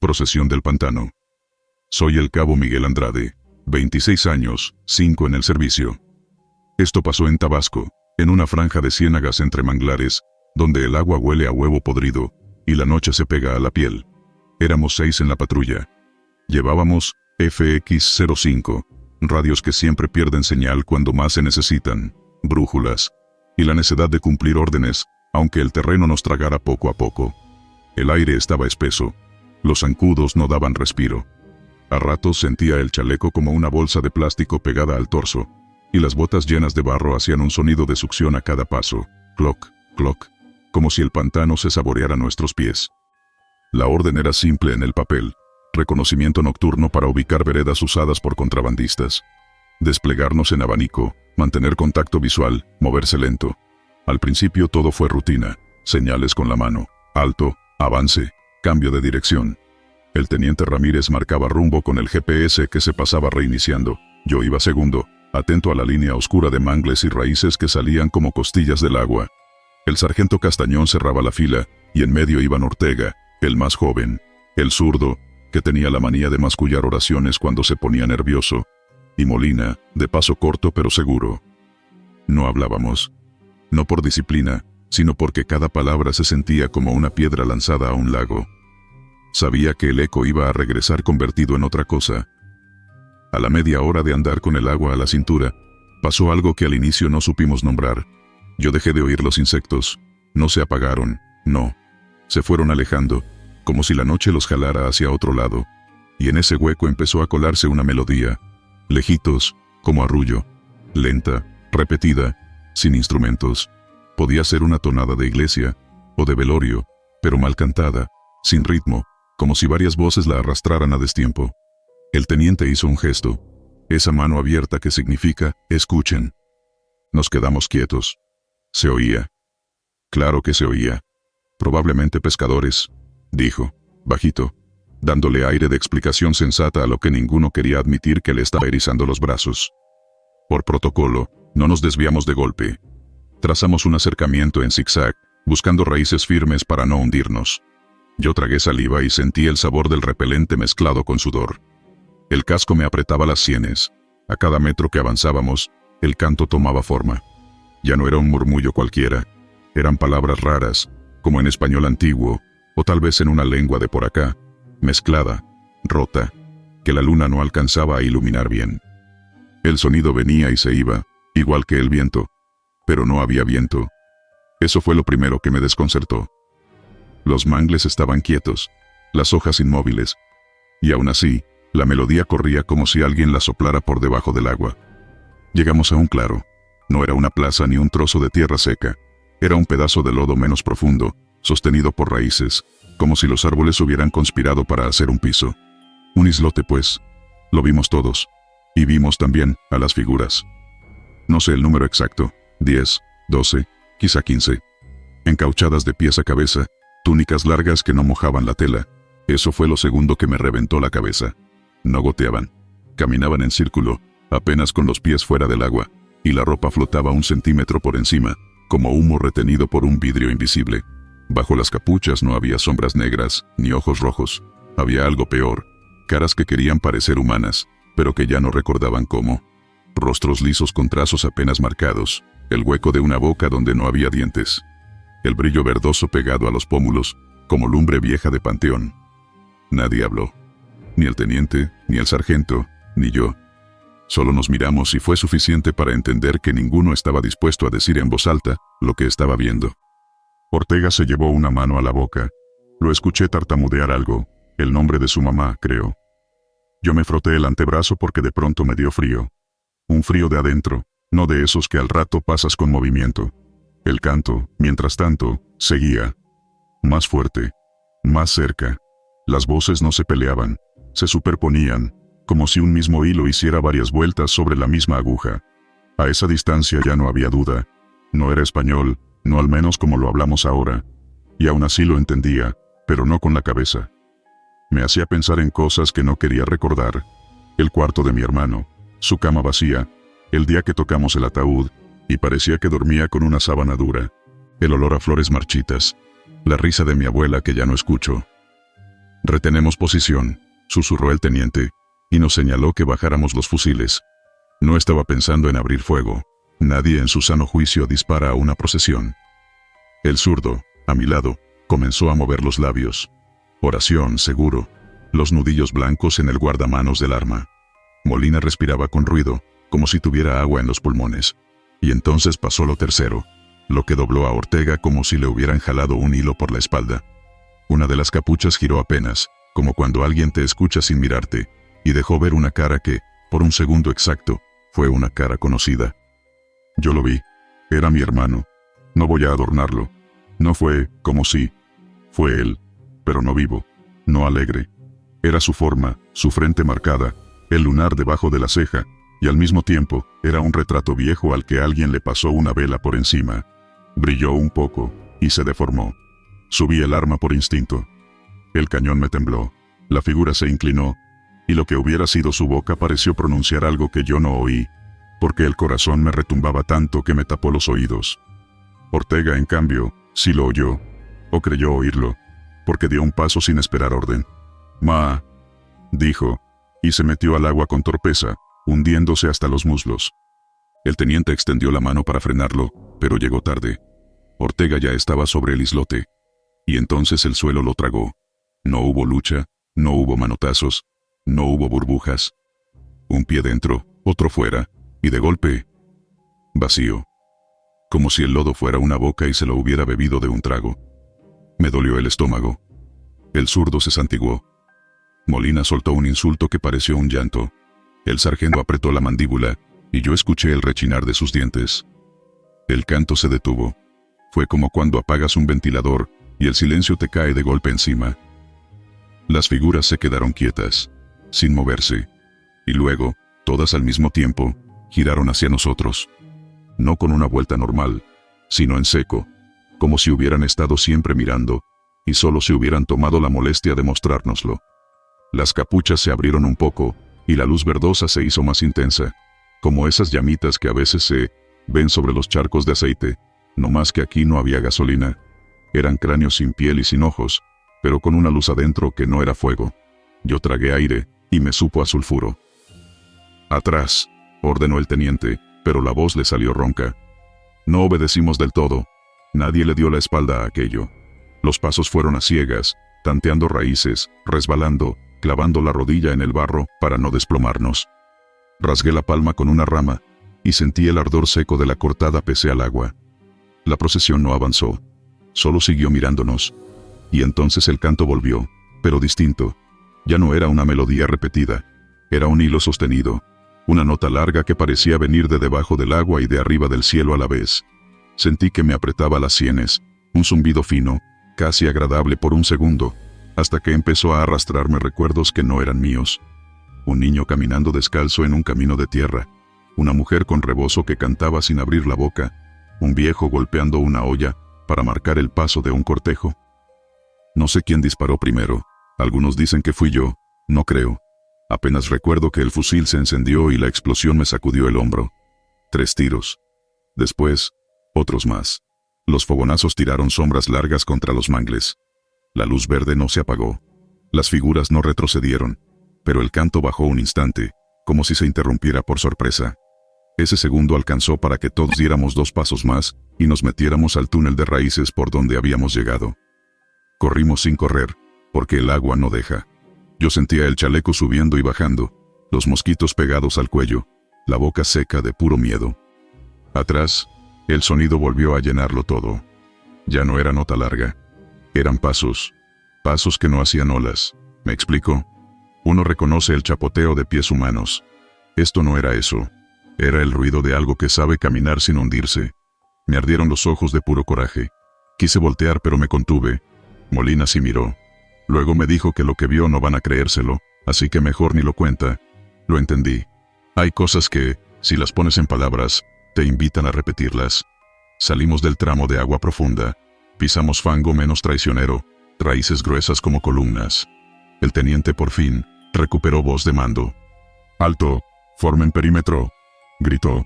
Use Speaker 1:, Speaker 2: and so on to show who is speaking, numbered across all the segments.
Speaker 1: Procesión del Pantano. Soy el cabo Miguel Andrade, 26 años, 5 en el servicio. Esto pasó en Tabasco, en una franja de ciénagas entre manglares, donde el agua huele a huevo podrido, y la noche se pega a la piel. Éramos 6 en la patrulla. Llevábamos FX05, radios que siempre pierden señal cuando más se necesitan, brújulas, y la necesidad de cumplir órdenes, aunque el terreno nos tragara poco a poco. El aire estaba espeso. Los zancudos no daban respiro. A ratos sentía el chaleco como una bolsa de plástico pegada al torso, y las botas llenas de barro hacían un sonido de succión a cada paso, cloc, cloc, como si el pantano se saboreara nuestros pies. La orden era simple en el papel: reconocimiento nocturno para ubicar veredas usadas por contrabandistas. Desplegarnos en abanico, mantener contacto visual, moverse lento. Al principio todo fue rutina, señales con la mano, alto, avance, cambio de dirección. El teniente Ramírez marcaba rumbo con el GPS que se pasaba reiniciando. Yo iba segundo, atento a la línea oscura de mangles y raíces que salían como costillas del agua. El sargento Castañón cerraba la fila, y en medio iban Ortega, el más joven, el zurdo, que tenía la manía de mascullar oraciones cuando se ponía nervioso, y Molina, de paso corto pero seguro. No hablábamos. No por disciplina, sino porque cada palabra se sentía como una piedra lanzada a un lago. Sabía que el eco iba a regresar convertido en otra cosa. A la media hora de andar con el agua a la cintura, pasó algo que al inicio no supimos nombrar. Yo dejé de oír los insectos. No se apagaron, no. Se fueron alejando, como si la noche los jalara hacia otro lado. Y en ese hueco empezó a colarse una melodía. Lejitos, como arrullo. Lenta, repetida, sin instrumentos. Podía ser una tonada de iglesia, o de velorio, pero mal cantada, sin ritmo, como si varias voces la arrastraran a destiempo. El teniente hizo un gesto, esa mano abierta que significa, escuchen. Nos quedamos quietos. Se oía. Claro que se oía. Probablemente pescadores, dijo, bajito, dándole aire de explicación sensata a lo que ninguno quería admitir que le estaba erizando los brazos. Por protocolo, no nos desviamos de golpe. Trazamos un acercamiento en zigzag, buscando raíces firmes para no hundirnos. Yo tragué saliva y sentí el sabor del repelente mezclado con sudor. El casco me apretaba las sienes. A cada metro que avanzábamos, el canto tomaba forma. Ya no era un murmullo cualquiera. Eran palabras raras, como en español antiguo, o tal vez en una lengua de por acá, mezclada, rota, que la luna no alcanzaba a iluminar bien. El sonido venía y se iba, igual que el viento. Pero no había viento. Eso fue lo primero que me desconcertó. Los mangles estaban quietos, las hojas inmóviles, y aún así, la melodía corría como si alguien la soplara por debajo del agua. Llegamos a un claro. No era una plaza ni un trozo de tierra seca. Era un pedazo de lodo menos profundo, sostenido por raíces, como si los árboles hubieran conspirado para hacer un piso. Un islote, pues. Lo vimos todos. Y vimos también a las figuras. No sé el número exacto. 10, 12, quizá 15. Encauchadas de pies a cabeza, túnicas largas que no mojaban la tela. Eso fue lo segundo que me reventó la cabeza. No goteaban. Caminaban en círculo, apenas con los pies fuera del agua, y la ropa flotaba 1 centímetro por encima, como humo retenido por un vidrio invisible. Bajo las capuchas no había sombras negras, ni ojos rojos. Había algo peor, caras que querían parecer humanas, pero que ya no recordaban cómo. Rostros lisos con trazos apenas marcados, el hueco de una boca donde no había dientes. El brillo verdoso pegado a los pómulos, como lumbre vieja de panteón. Nadie habló. Ni el teniente, ni el sargento, ni yo. Solo nos miramos y fue suficiente para entender que ninguno estaba dispuesto a decir en voz alta lo que estaba viendo. Ortega se llevó una mano a la boca. Lo escuché tartamudear algo, el nombre de su mamá, creo. Yo me froté el antebrazo porque de pronto me dio frío. Un frío de adentro, no de esos que al rato pasas con movimiento. El canto, mientras tanto, seguía. Más fuerte, más cerca. Las voces no se peleaban, se superponían, como si un mismo hilo hiciera varias vueltas sobre la misma aguja. A esa distancia ya no había duda. No era español, no al menos como lo hablamos ahora. Y aún así lo entendía, pero no con la cabeza. Me hacía pensar en cosas que no quería recordar. El cuarto de mi hermano, su cama vacía, el día que tocamos el ataúd, y parecía que dormía con una sábana dura. El olor a flores marchitas. La risa de mi abuela que ya no escucho. Retenemos posición, susurró el teniente, y nos señaló que bajáramos los fusiles. No estaba pensando en abrir fuego. Nadie en su sano juicio dispara a una procesión. El zurdo, a mi lado, comenzó a mover los labios. Oración, seguro. Los nudillos blancos en el guardamanos del arma. Molina respiraba con ruido, como si tuviera agua en los pulmones. Y entonces pasó lo tercero, lo que dobló a Ortega como si le hubieran jalado un hilo por la espalda. Una de las capuchas giró apenas, como cuando alguien te escucha sin mirarte, y dejó ver una cara que, por un segundo exacto, fue una cara conocida. Yo lo vi. Era mi hermano. No voy a adornarlo. No fue como si. Fue él, pero no vivo, no alegre. Era su forma, su frente marcada, el lunar debajo de la ceja, y al mismo tiempo, era un retrato viejo al que alguien le pasó una vela por encima. Brilló un poco, y se deformó. Subí el arma por instinto. El cañón me tembló, la figura se inclinó, y lo que hubiera sido su boca pareció pronunciar algo que yo no oí, porque el corazón me retumbaba tanto que me tapó los oídos. Ortega, en cambio, sí lo oyó, o creyó oírlo, porque dio un paso sin esperar orden. «Ma», dijo, y se metió al agua con torpeza, hundiéndose hasta los muslos. El teniente extendió la mano para frenarlo, pero llegó tarde. Ortega ya estaba sobre el islote, y entonces el suelo lo tragó. No hubo lucha, no hubo manotazos, no hubo burbujas. Un pie dentro, otro fuera, y de golpe, vacío. Como si el lodo fuera una boca y se lo hubiera bebido de un trago. Me dolió el estómago. El zurdo se santiguó. Molina soltó un insulto que pareció un llanto. El sargento apretó la mandíbula, y yo escuché el rechinar de sus dientes. El canto se detuvo. Fue como cuando apagas un ventilador, y el silencio te cae de golpe encima. Las figuras se quedaron quietas, sin moverse, y luego, todas al mismo tiempo, giraron hacia nosotros. No con una vuelta normal, sino en seco, como si hubieran estado siempre mirando, y solo se hubieran tomado la molestia de mostrárnoslo. Las capuchas se abrieron un poco, y la luz verdosa se hizo más intensa, como esas llamitas que a veces se ven sobre los charcos de aceite, no más que aquí no había gasolina. Eran cráneos sin piel y sin ojos, pero con una luz adentro que no era fuego. Yo tragué aire, y me supo a sulfuro. «Atrás», ordenó el teniente, pero la voz le salió ronca. No obedecimos del todo. Nadie le dio la espalda a aquello. Los pasos fueron a ciegas, tanteando raíces, resbalando, clavando la rodilla en el barro para no desplomarnos. Rasgué la palma con una rama, y sentí el ardor seco de la cortada pese al agua. La procesión no avanzó, solo siguió mirándonos. Y entonces el canto volvió, pero distinto. Ya no era una melodía repetida, era un hilo sostenido, una nota larga que parecía venir de debajo del agua y de arriba del cielo a la vez. Sentí que me apretaba las sienes, un zumbido fino, casi agradable por un segundo, hasta que empezó a arrastrarme recuerdos que no eran míos. Un niño caminando descalzo en un camino de tierra, una mujer con rebozo que cantaba sin abrir la boca, un viejo golpeando una olla para marcar el paso de un cortejo. No sé quién disparó primero, algunos dicen que fui yo, no creo. Apenas recuerdo que el fusil se encendió y la explosión me sacudió el hombro. 3 tiros. Después, otros más. Los fogonazos tiraron sombras largas contra los mangles. La luz verde no se apagó. Las figuras no retrocedieron, pero el canto bajó un instante, como si se interrumpiera por sorpresa. Ese segundo alcanzó para que todos diéramos 2 pasos más y nos metiéramos al túnel de raíces por donde habíamos llegado. Corrimos sin correr, porque el agua no deja. Yo sentía el chaleco subiendo y bajando, los mosquitos pegados al cuello, la boca seca de puro miedo. Atrás, el sonido volvió a llenarlo todo. Ya no era nota larga. Eran pasos. Pasos que no hacían olas. ¿Me explico? Uno reconoce el chapoteo de pies humanos. Esto no era eso. Era el ruido de algo que sabe caminar sin hundirse. Me ardieron los ojos de puro coraje. Quise voltear pero me contuve. Molina sí miró. Luego me dijo que lo que vio no van a creérselo, así que mejor ni lo cuenta. Lo entendí. Hay cosas que, si las pones en palabras, te invitan a repetirlas. Salimos del tramo de agua profunda. Pisamos fango menos traicionero, raíces gruesas como columnas. El teniente por fin recuperó voz de mando. «Alto, formen perímetro», gritó.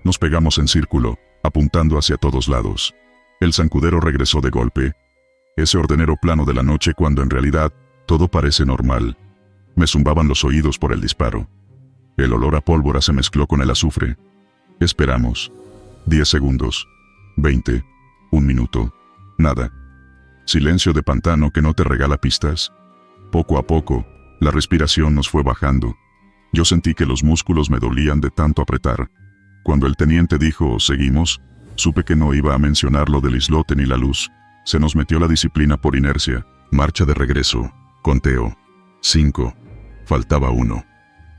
Speaker 1: Nos pegamos en círculo, apuntando hacia todos lados. El zancudero regresó de golpe. Ese ordenero plano de la noche cuando en realidad Todo parece normal. Me zumbaban los oídos por el disparo. El olor a pólvora se mezcló con el azufre. Esperamos. 10 segundos. 20. 1 minuto. Nada. Silencio de pantano que no te regala pistas. Poco a poco, la respiración nos fue bajando. Yo sentí que los músculos me dolían de tanto apretar. Cuando el teniente dijo, seguimos, supe que no iba a mencionar lo del islote ni la luz. Se nos metió la disciplina por inercia. Marcha de regreso. Conteo. 5. Faltaba 1.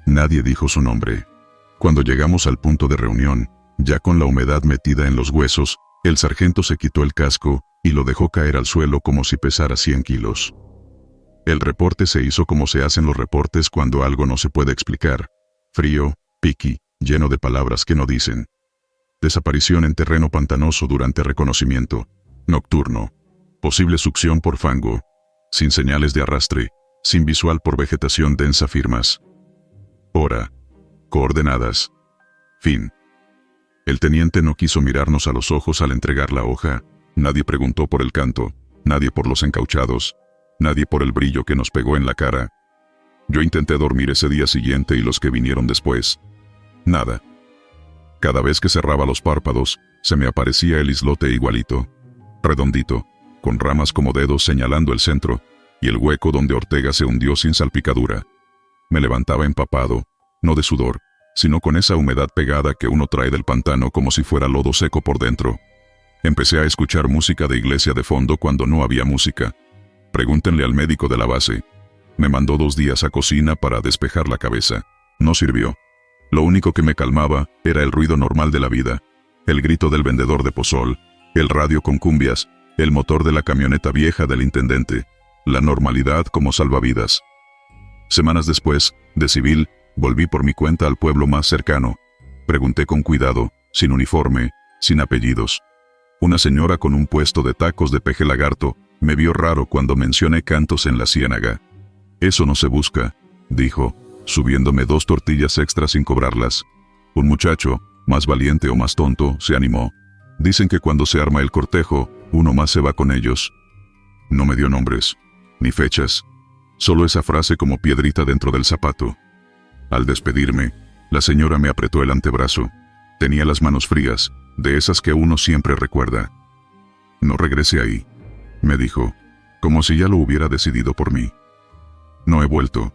Speaker 1: Nadie dijo su nombre. Cuando llegamos al punto de reunión, ya con la humedad metida en los huesos, el sargento se quitó el casco y lo dejó caer al suelo como si pesara 100 kilos. El reporte se hizo como se hacen los reportes cuando algo no se puede explicar. Frío, piqui, lleno de palabras que no dicen. Desaparición en terreno pantanoso durante reconocimiento. Nocturno. Posible succión por fango. Sin señales de arrastre. Sin visual por vegetación densa firmas. Hora. Coordenadas. Fin. El teniente no quiso mirarnos a los ojos al entregar la hoja. Nadie preguntó por el canto. Nadie por los encauchados. Nadie por el brillo que nos pegó en la cara. Yo intenté dormir ese día siguiente y los que vinieron después. Nada. Cada vez que cerraba los párpados, se me aparecía el islote igualito. Redondito, con ramas como dedos señalando el centro, y el hueco donde Ortega se hundió sin salpicadura. Me levantaba empapado, no de sudor, sino con esa humedad pegada que uno trae del pantano como si fuera lodo seco por dentro. Empecé a escuchar música de iglesia de fondo cuando no había música. Pregúntenle al médico de la base. Me mandó 2 días a cocina para despejar la cabeza. No sirvió. Lo único que me calmaba era el ruido normal de la vida. El grito del vendedor de pozol, el radio con cumbias, el motor de la camioneta vieja del intendente. La normalidad como salvavidas. Semanas después, de civil, volví por mi cuenta al pueblo más cercano. Pregunté con cuidado, sin uniforme, sin apellidos. Una señora con un puesto de tacos de peje lagarto me vio raro cuando mencioné cantos en la ciénaga. Eso no se busca, dijo, subiéndome 2 tortillas extras sin cobrarlas. Un muchacho, más valiente o más tonto, se animó. Dicen que cuando se arma el cortejo, uno más se va con ellos. No me dio nombres, ni fechas. Solo esa frase como piedrita dentro del zapato. Al despedirme, la señora me apretó el antebrazo. Tenía las manos frías, de esas que uno siempre recuerda. No regrese ahí, me dijo, como si ya lo hubiera decidido por mí. No he vuelto.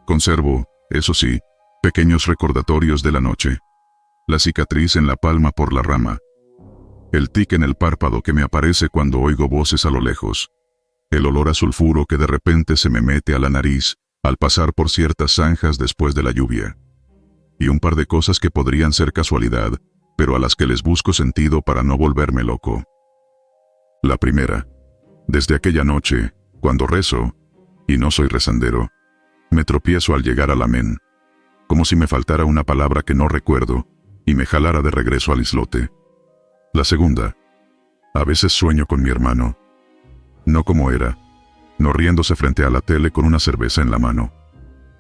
Speaker 1: Conservo, eso sí, pequeños recordatorios de la noche. La cicatriz en la palma por la rama. El tic en el párpado que me aparece cuando oigo voces a lo lejos. El olor a sulfuro que de repente se me mete a la nariz al pasar por ciertas zanjas después de la lluvia. Y un par de cosas que podrían ser casualidad, pero a las que les busco sentido para no volverme loco. La primera. Desde aquella noche, cuando rezo, y no soy rezandero, me tropiezo al llegar al amén, como si me faltara una palabra que no recuerdo, y me jalara de regreso al islote. La segunda. A veces sueño con mi hermano. No como era, no riéndose frente a la tele con una cerveza en la mano.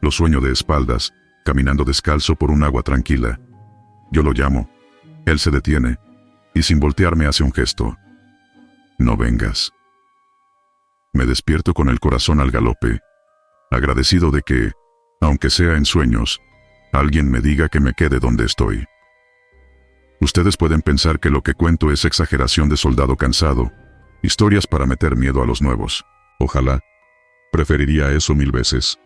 Speaker 1: Lo sueño de espaldas, caminando descalzo por un agua tranquila. Yo lo llamo. Él se detiene, y sin voltearme hace un gesto. No vengas. Me despierto con el corazón al galope, agradecido de que, aunque sea en sueños, alguien me diga que me quede donde estoy. Ustedes pueden pensar que lo que cuento es exageración de soldado cansado, historias para meter miedo a los nuevos. Ojalá. Preferiría eso 1000 veces.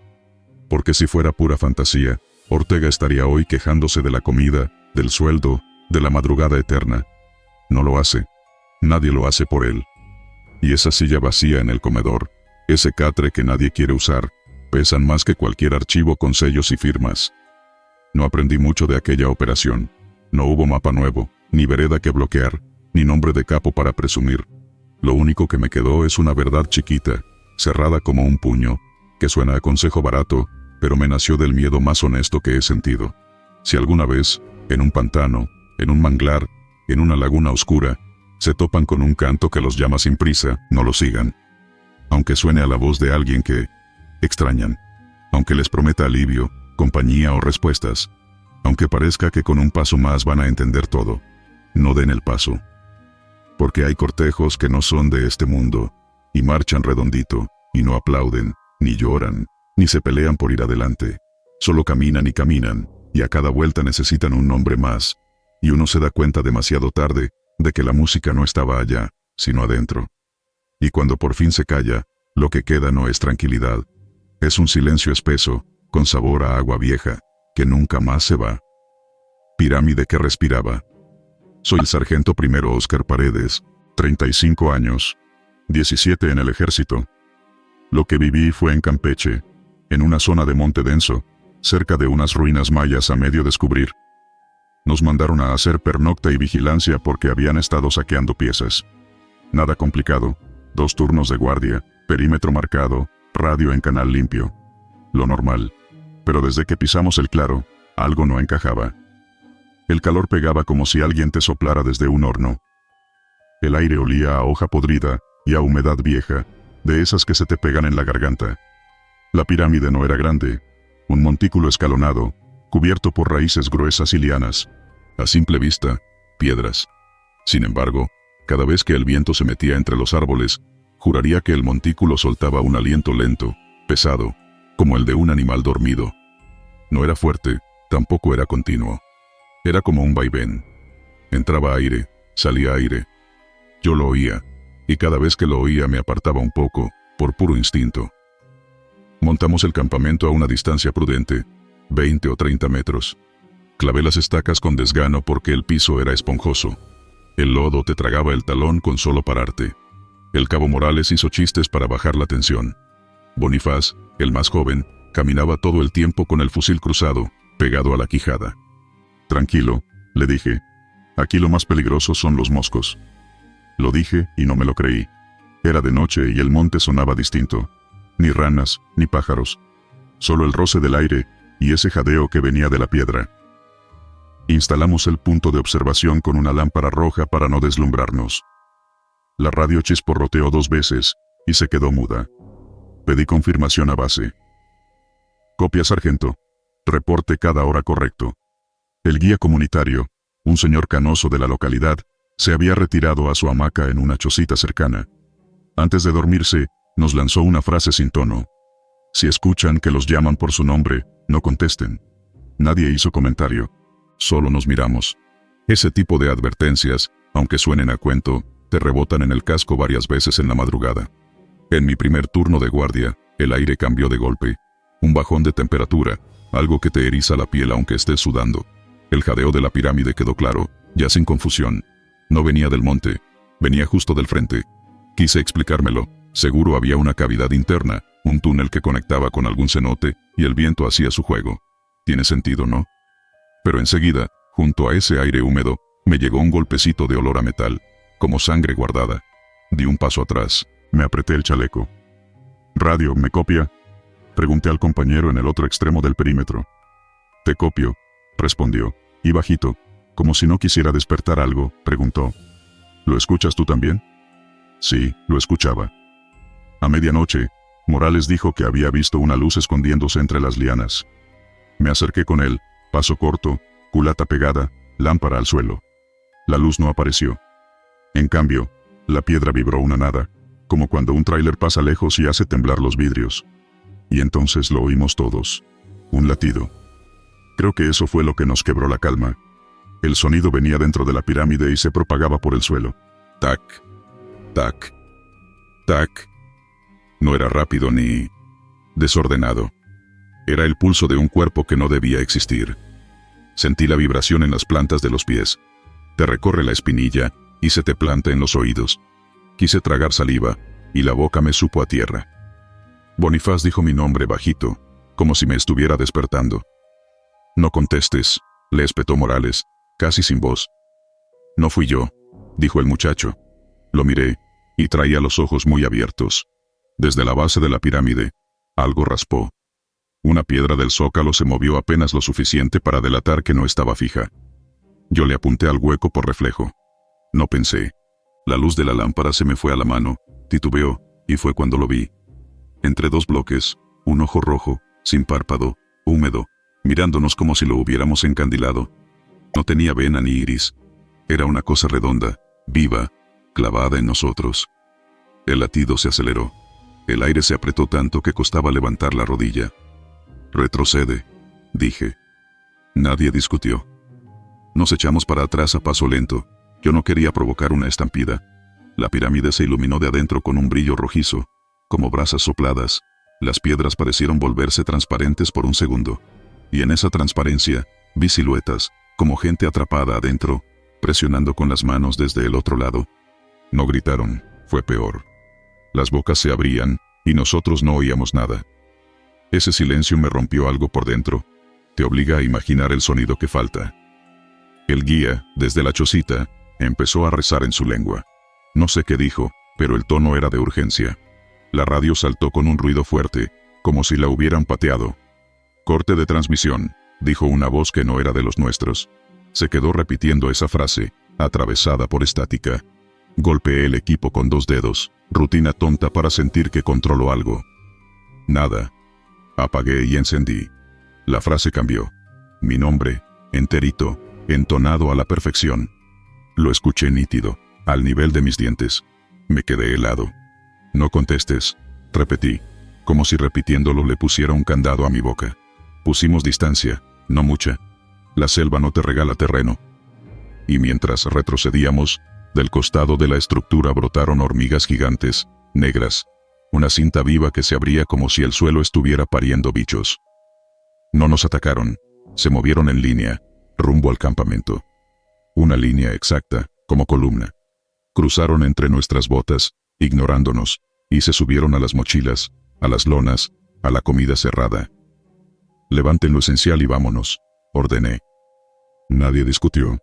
Speaker 1: Porque si fuera pura fantasía, Ortega estaría hoy quejándose de la comida, del sueldo, de la madrugada eterna. No lo hace. Nadie lo hace por él. Y esa silla vacía en el comedor, ese catre que nadie quiere usar, pesan más que cualquier archivo con sellos y firmas. No aprendí mucho de aquella operación. No hubo mapa nuevo, ni vereda que bloquear, ni nombre de capo para presumir. Lo único que me quedó es una verdad chiquita, cerrada como un puño, que suena a consejo barato, pero me nació del miedo más honesto que he sentido. Si alguna vez, en un pantano, en un manglar, en una laguna oscura, se topan con un canto que los llama sin prisa, no lo sigan. Aunque suene a la voz de alguien que extrañan, aunque les prometa alivio, compañía o respuestas, aunque parezca que con un paso más van a entender todo, no den el paso. Porque hay cortejos que no son de este mundo, y marchan redondito, y no aplauden, ni lloran, ni se pelean por ir adelante. Solo caminan y caminan, y a cada vuelta necesitan un nombre más. Y uno se da cuenta demasiado tarde de que la música no estaba allá, sino adentro. Y cuando por fin se calla, lo que queda no es tranquilidad. Es un silencio espeso, con sabor a agua vieja, que nunca más se va. Pirámide que respiraba. Soy el sargento primero Óscar Paredes, 35 años, 17 en el ejército. Lo que viví fue en Campeche, en una zona de monte denso, cerca de unas ruinas mayas a medio descubrir. Nos mandaron a hacer pernocta y vigilancia porque habían estado saqueando piezas. Nada complicado, 2 turnos de guardia, perímetro marcado, radio en canal limpio. Lo normal. Pero desde que pisamos el claro, algo no encajaba. El calor pegaba como si alguien te soplara desde un horno. El aire olía a hoja podrida y a humedad vieja, de esas que se te pegan en la garganta. La pirámide no era grande, un montículo escalonado, cubierto por raíces gruesas y lianas. A simple vista, piedras. Sin embargo, cada vez que el viento se metía entre los árboles, juraría que el montículo soltaba un aliento lento, pesado, como el de un animal dormido. No era fuerte, tampoco era continuo. Era como un vaivén. Entraba aire, salía aire. Yo lo oía, y cada vez que lo oía me apartaba un poco, por puro instinto. Montamos el campamento a una distancia prudente, 20 o 30 metros. Clavé las estacas con desgano porque el piso era esponjoso. El lodo te tragaba el talón con solo pararte. El cabo Morales hizo chistes para bajar la tensión. Bonifaz, el más joven, caminaba todo el tiempo con el fusil cruzado, pegado a la quijada. Tranquilo, le dije. Aquí lo más peligroso son los moscos. Lo dije y no me lo creí. Era de noche y el monte sonaba distinto. Ni ranas, ni pájaros. Solo el roce del aire y ese jadeo que venía de la piedra. Instalamos el punto de observación con una lámpara roja para no deslumbrarnos. La radio chisporroteó 2 veces y se quedó muda. Pedí confirmación a base. Copia, sargento. Reporte cada hora correcto. El guía comunitario, un señor canoso de la localidad, se había retirado a su hamaca en una chocita cercana. Antes de dormirse, nos lanzó una frase sin tono. Si escuchan que los llaman por su nombre, no contesten. Nadie hizo comentario. Solo nos miramos. Ese tipo de advertencias, aunque suenen a cuento, te rebotan en el casco varias veces en la madrugada. En mi primer turno de guardia, el aire cambió de golpe. Un bajón de temperatura, algo que te eriza la piel aunque estés sudando. El jadeo de la pirámide quedó claro, ya sin confusión. No venía del monte, venía justo del frente. Quise explicármelo, seguro había una cavidad interna, un túnel que conectaba con algún cenote, y el viento hacía su juego. Tiene sentido, ¿no? Pero enseguida, junto a ese aire húmedo, me llegó un golpecito de olor a metal, como sangre guardada. Di un paso atrás, me apreté el chaleco. «Radio, ¿me copia?», pregunté al compañero en el otro extremo del perímetro. «Te copio», respondió, y bajito, como si no quisiera despertar algo, preguntó. «¿Lo escuchas tú también?». Sí, lo escuchaba. A medianoche, Morales dijo que había visto una luz escondiéndose entre las lianas. Me acerqué con él, paso corto, culata pegada, lámpara al suelo. La luz no apareció. En cambio, la piedra vibró una nada, como cuando un tráiler pasa lejos y hace temblar los vidrios. Y entonces lo oímos todos. Un latido. Creo que eso fue lo que nos quebró la calma. El sonido venía dentro de la pirámide y se propagaba por el suelo. Tac, tac, tac. No era rápido ni desordenado. Era el pulso de un cuerpo que no debía existir. Sentí la vibración en las plantas de los pies. Te recorre la espinilla y se te planta en los oídos. Quise tragar saliva y la boca me supo a tierra. Bonifaz dijo mi nombre bajito, como si me estuviera despertando. «No contestes», le espetó Morales, casi sin voz. «No fui yo», dijo el muchacho. Lo miré, y traía los ojos muy abiertos. Desde la base de la pirámide, algo raspó. Una piedra del zócalo se movió apenas lo suficiente para delatar que no estaba fija. Yo le apunté al hueco por reflejo. No pensé. La luz de la lámpara se me fue a la mano, titubeó, y fue cuando lo vi. Entre 2 bloques, un ojo rojo, sin párpado, húmedo, mirándonos como si lo hubiéramos encandilado. No tenía vena ni iris. Era una cosa redonda, viva, clavada en nosotros. El latido se aceleró. El aire se apretó tanto que costaba levantar la rodilla. «Retrocede», dije. Nadie discutió. Nos echamos para atrás a paso lento. Yo no quería provocar una estampida. La pirámide se iluminó de adentro con un brillo rojizo, como brasas sopladas. Las piedras parecieron volverse transparentes por un segundo. Y en esa transparencia, vi siluetas, como gente atrapada adentro, presionando con las manos desde el otro lado. No gritaron, fue peor. Las bocas se abrían, y nosotros no oíamos nada. Ese silencio me rompió algo por dentro. Te obliga a imaginar el sonido que falta. El guía, desde la chocita, empezó a rezar en su lengua. No sé qué dijo, pero el tono era de urgencia. La radio saltó con un ruido fuerte, como si la hubieran pateado. «Corte de transmisión», dijo una voz que no era de los nuestros. Se quedó repitiendo esa frase, atravesada por estática. Golpeé el equipo con 2 dedos, rutina tonta para sentir que controlo algo. Nada. Apagué y encendí. La frase cambió. Mi nombre, enterito, entonado a la perfección. Lo escuché nítido, al nivel de mis dientes. Me quedé helado. «No contestes», repetí, como si repitiéndolo le pusiera un candado a mi boca. Pusimos distancia, no mucha. La selva no te regala terreno. Y mientras retrocedíamos, del costado de la estructura brotaron hormigas gigantes, negras. Una cinta viva que se abría como si el suelo estuviera pariendo bichos. No nos atacaron. Se movieron en línea, rumbo al campamento. Una línea exacta, como columna. Cruzaron entre nuestras botas, ignorándonos, y se subieron a las mochilas, a las lonas, a la comida cerrada. «Levanten lo esencial y vámonos», ordené. Nadie discutió.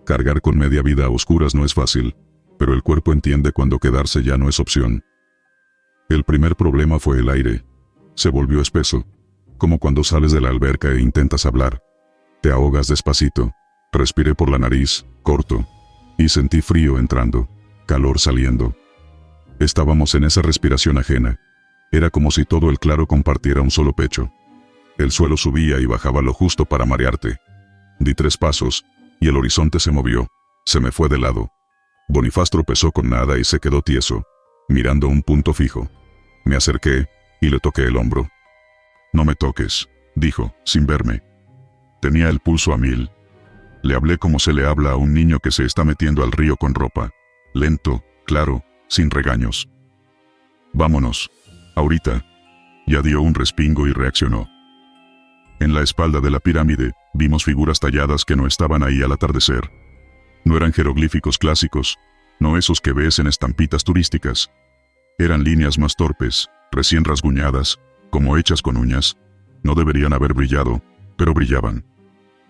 Speaker 1: Cargar con media vida a oscuras no es fácil, pero el cuerpo entiende cuando quedarse ya no es opción. El primer problema fue el aire. Se volvió espeso, como cuando sales de la alberca e intentas hablar. Te ahogas despacito. Respiré por la nariz, corto, y sentí frío entrando, calor saliendo. Estábamos en esa respiración ajena. Era como si todo el claro compartiera un solo pecho. El suelo subía y bajaba lo justo para marearte. Di 3 pasos, y el horizonte se movió, se me fue de lado. Bonifaz tropezó con nada y se quedó tieso, mirando un punto fijo. Me acerqué, y le toqué el hombro. «No me toques», dijo, sin verme. Tenía el pulso a 1000. Le hablé como se le habla a un niño que se está metiendo al río con ropa. Lento, claro, sin regaños. «Vámonos. Ahorita». Ya dio un respingo y reaccionó. En la espalda de la pirámide, vimos figuras talladas que no estaban ahí al atardecer. No eran jeroglíficos clásicos, no esos que ves en estampitas turísticas. Eran líneas más torpes, recién rasguñadas, como hechas con uñas. No deberían haber brillado, pero brillaban.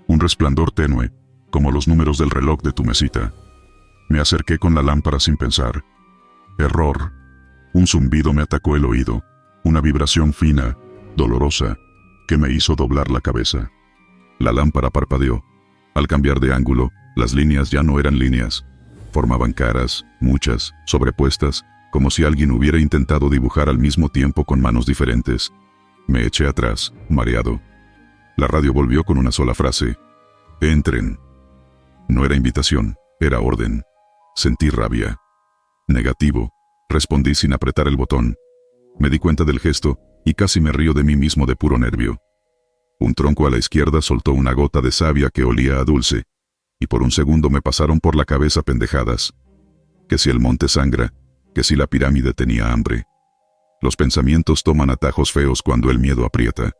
Speaker 1: Un resplandor tenue, como los números del reloj de tu mesita. Me acerqué con la lámpara sin pensar. Error. Un zumbido me atacó el oído, una vibración fina, dolorosa, que me hizo doblar la cabeza. La lámpara parpadeó. Al cambiar de ángulo, las líneas ya no eran líneas. Formaban caras, muchas, sobrepuestas, como si alguien hubiera intentado dibujar al mismo tiempo con manos diferentes. Me eché atrás, mareado. La radio volvió con una sola frase. «Entren». No era invitación, era orden. Sentí rabia. «Negativo», respondí sin apretar el botón. Me di cuenta del gesto, y casi me río de mí mismo de puro nervio. Un tronco a la izquierda soltó una gota de savia que olía a dulce, y por un segundo me pasaron por la cabeza pendejadas. Que si el monte sangra, que si la pirámide tenía hambre. Los pensamientos toman atajos feos cuando el miedo aprieta.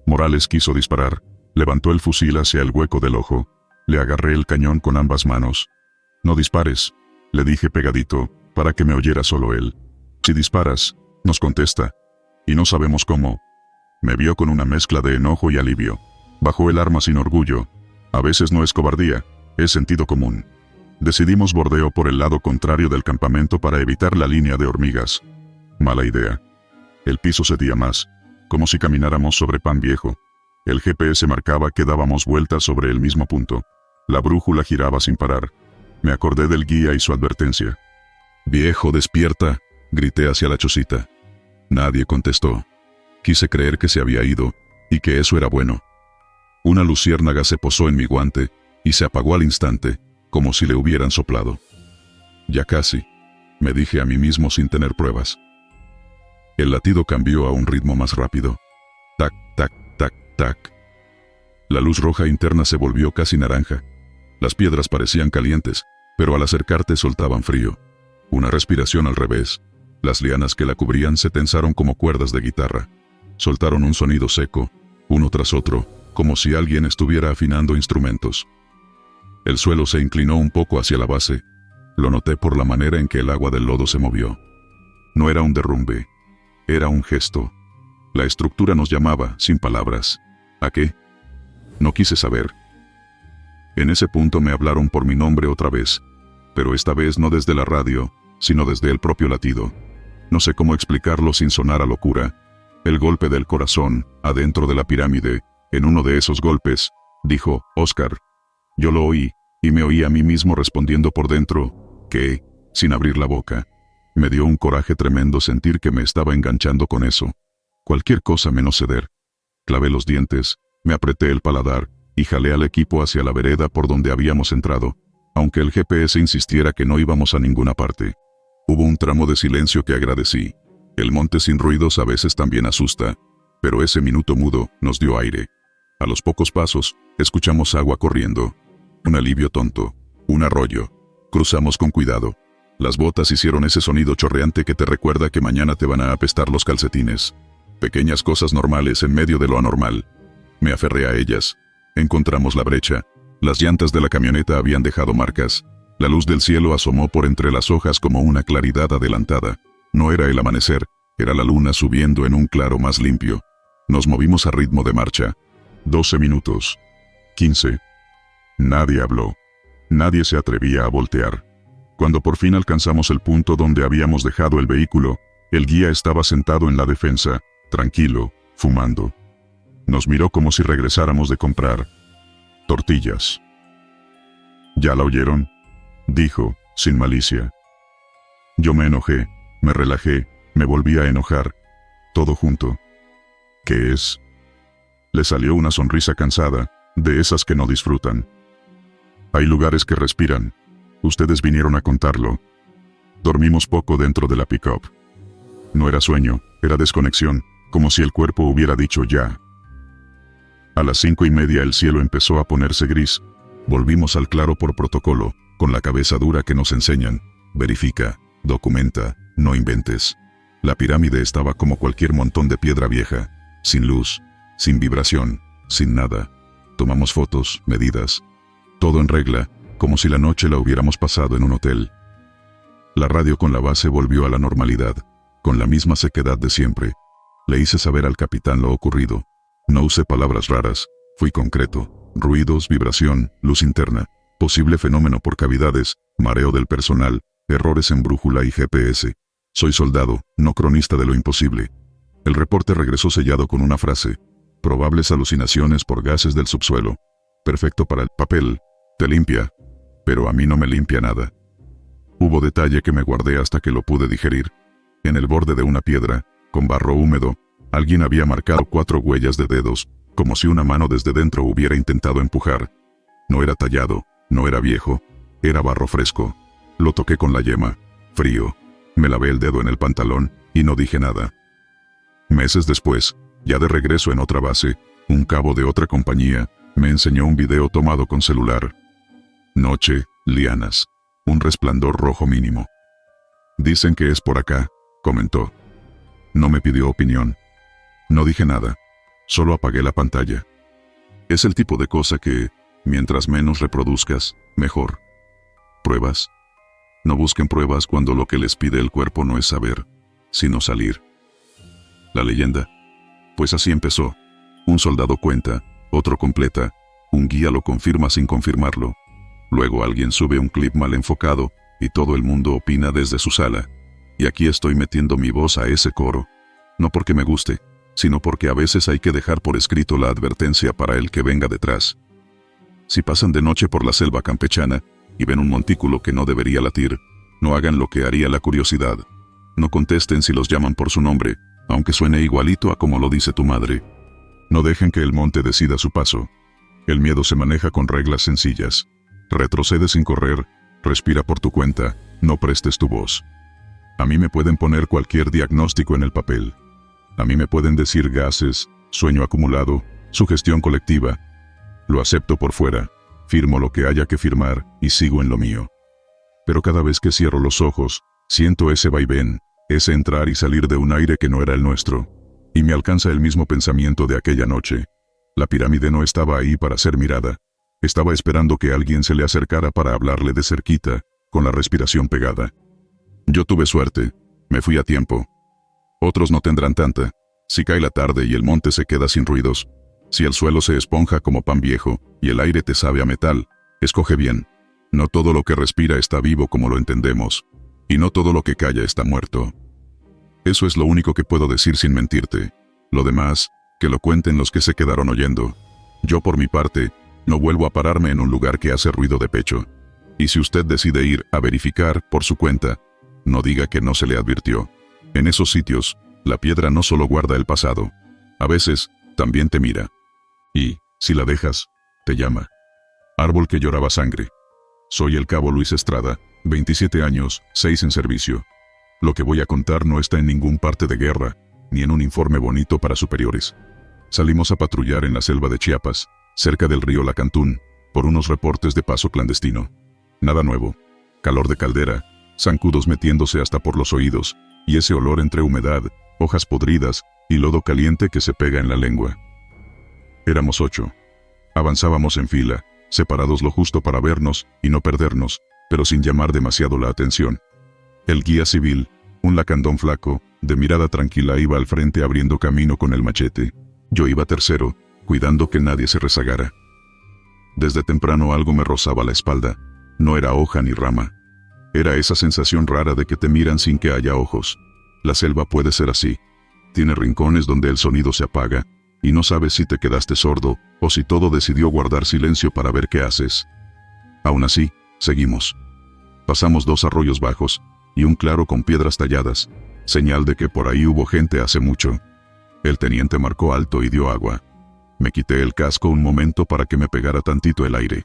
Speaker 1: Morales quiso disparar, levantó el fusil hacia el hueco del ojo. Le agarré el cañón con ambas manos. «No dispares», le dije pegadito, para que me oyera solo él. «Si disparas, nos contesta. Y no sabemos cómo». Me vio con una mezcla de enojo y alivio. Bajó el arma sin orgullo. A veces no es cobardía, es sentido común. Decidimos bordeo por el lado contrario del campamento para evitar la línea de hormigas. Mala idea. El piso cedía más, como si camináramos sobre pan viejo. El GPS marcaba que dábamos vueltas sobre el mismo punto. La brújula giraba sin parar. Me acordé del guía y su advertencia. «Viejo, despierta», grité hacia la chocita. Nadie contestó. Quise creer que se había ido, y que eso era bueno. Una luciérnaga se posó en mi guante, y se apagó al instante, como si le hubieran soplado. «Ya casi», me dije a mí mismo sin tener pruebas. El latido cambió a un ritmo más rápido. Tac, tac, tac, tac. La luz roja interna se volvió casi naranja. Las piedras parecían calientes, pero al acercarte soltaban frío. Una respiración al revés. Las lianas que la cubrían se tensaron como cuerdas de guitarra. Soltaron un sonido seco, uno tras otro, como si alguien estuviera afinando instrumentos. El suelo se inclinó un poco hacia la base. Lo noté por la manera en que el agua del lodo se movió. No era un derrumbe. Era un gesto. La estructura nos llamaba, sin palabras. ¿A qué? No quise saber. En ese punto me hablaron por mi nombre otra vez, pero esta vez no desde la radio, sino desde el propio latido. No sé cómo explicarlo sin sonar a locura. El golpe del corazón, adentro de la pirámide, en uno de esos golpes, dijo, Oscar. Yo lo oí, y me oí a mí mismo respondiendo por dentro, que, sin abrir la boca. Me dio un coraje tremendo sentir que me estaba enganchando con eso. Cualquier cosa menos ceder. Clavé los dientes, me apreté el paladar, y jalé al equipo hacia la vereda por donde habíamos entrado, aunque el GPS insistiera que no íbamos a ninguna parte. Hubo un tramo de silencio que agradecí. El monte sin ruidos a veces también asusta, pero ese minuto mudo nos dio aire. A los pocos pasos, escuchamos agua corriendo. Un alivio tonto, un arroyo. Cruzamos con cuidado. Las botas hicieron ese sonido chorreante que te recuerda que mañana te van a apestar los calcetines. Pequeñas cosas normales en medio de lo anormal. Me aferré a ellas. Encontramos la brecha. Las llantas de la camioneta habían dejado marcas. La luz del cielo asomó por entre las hojas como una claridad adelantada. No era el amanecer, era la luna subiendo en un claro más limpio. Nos movimos a ritmo de marcha. 12 minutos. 15. Nadie habló. Nadie se atrevía a voltear. Cuando por fin alcanzamos el punto donde habíamos dejado el vehículo, el guía estaba sentado en la defensa, tranquilo, fumando. Nos miró como si regresáramos de comprar tortillas. ¿Ya la oyeron?, dijo, sin malicia. Yo me enojé, me relajé, me volví a enojar. Todo junto. ¿Qué es? Le salió una sonrisa cansada, de esas que no disfrutan. Hay lugares que respiran. Ustedes vinieron a contarlo. Dormimos poco dentro de la pick-up. No era sueño, era desconexión, como si el cuerpo hubiera dicho ya. A las 5:30 el cielo empezó a ponerse gris. Volvimos al claro por protocolo, con la cabeza dura que nos enseñan. Verifica, documenta, no inventes. La pirámide estaba como cualquier montón de piedra vieja, sin luz, sin vibración, sin nada. Tomamos fotos, medidas. Todo en regla, como si la noche la hubiéramos pasado en un hotel. La radio con la base volvió a la normalidad, con la misma sequedad de siempre. Le hice saber al capitán lo ocurrido. No usé palabras raras, fui concreto. Ruidos, vibración, luz interna, posible fenómeno por cavidades, mareo del personal, errores en brújula y GPS. Soy soldado, no cronista de lo imposible. El reporte regresó sellado con una frase. Probables alucinaciones por gases del subsuelo. Perfecto para el papel. Te limpia. Pero a mí no me limpia nada. Hubo detalle que me guardé hasta que lo pude digerir. En el borde de una piedra, con barro húmedo, alguien había marcado 4 huellas de dedos, como si una mano desde dentro hubiera intentado empujar. No era tallado, no era viejo, era barro fresco. Lo toqué con la yema, frío. Me lavé el dedo en el pantalón, y no dije nada. Meses después, ya de regreso en otra base, un cabo de otra compañía, me enseñó un video tomado con celular. Noche, lianas, un resplandor rojo mínimo. Dicen que es por acá, comentó. No me pidió opinión. No dije nada, solo apagué la pantalla. Es el tipo de cosa que, mientras menos reproduzcas, mejor. ¿Pruebas? No busquen pruebas cuando lo que les pide el cuerpo no es saber, sino salir. La leyenda. Pues así empezó. Un soldado cuenta, otro completa, un guía lo confirma sin confirmarlo. Luego alguien sube un clip mal enfocado, y todo el mundo opina desde su sala. Y aquí estoy metiendo mi voz a ese coro. No porque me guste, sino porque a veces hay que dejar por escrito la advertencia para el que venga detrás. Si pasan de noche por la selva campechana, y ven un montículo que no debería latir, no hagan lo que haría la curiosidad. No contesten si los llaman por su nombre, aunque suene igualito a como lo dice tu madre. No dejen que el monte decida su paso. El miedo se maneja con reglas sencillas. Retrocede sin correr, respira por tu cuenta, no prestes tu voz. A mí me pueden poner cualquier diagnóstico en el papel. A mí me pueden decir gases, sueño acumulado, sugestión colectiva. Lo acepto por fuera, firmo lo que haya que firmar y sigo en lo mío. Pero cada vez que cierro los ojos, siento ese vaivén, ese entrar y salir de un aire que no era el nuestro. Y me alcanza el mismo pensamiento de aquella noche. La pirámide no estaba ahí para ser mirada. Estaba esperando que alguien se le acercara para hablarle de cerquita, con la respiración pegada. Yo tuve suerte, me fui a tiempo. Otros no tendrán tanta. Si cae la tarde y el monte se queda sin ruidos, si el suelo se esponja como pan viejo y el aire te sabe a metal, escoge bien. No todo lo que respira está vivo como lo entendemos, y no todo lo que calla está muerto. Eso es lo único que puedo decir sin mentirte. Lo demás, que lo cuenten los que se quedaron oyendo. Yo por mi parte, no vuelvo a pararme en un lugar que hace ruido de pecho. Y si usted decide ir a verificar por su cuenta, no diga que no se le advirtió. En esos sitios, la piedra no solo guarda el pasado, a veces, también te mira. Y, si la dejas, te llama. Árbol que lloraba sangre. Soy el cabo Luis Estrada, 27 años, 6 en servicio. Lo que voy a contar no está en ningún parte de guerra, ni en un informe bonito para superiores. Salimos a patrullar en la selva de Chiapas, cerca del río Lacantún, por unos reportes de paso clandestino. Nada nuevo. Calor de caldera, zancudos metiéndose hasta por los oídos, y ese olor entre humedad, hojas podridas y lodo caliente que se pega en la lengua. Éramos 8. Avanzábamos en fila, separados lo justo para vernos y no perdernos, pero sin llamar demasiado la atención. El guía civil, un lacandón flaco, de mirada tranquila, iba al frente abriendo camino con el machete. Yo iba tercero, cuidando que nadie se rezagara. Desde temprano algo me rozaba la espalda. No era hoja ni rama. Era esa sensación rara de que te miran sin que haya ojos. La selva puede ser así. Tiene rincones donde el sonido se apaga, y no sabes si te quedaste sordo, o si todo decidió guardar silencio para ver qué haces. Aún así, seguimos. Pasamos 2 arroyos bajos, y un claro con piedras talladas, señal de que por ahí hubo gente hace mucho. El teniente marcó alto y dio agua. Me quité el casco un momento para que me pegara tantito el aire.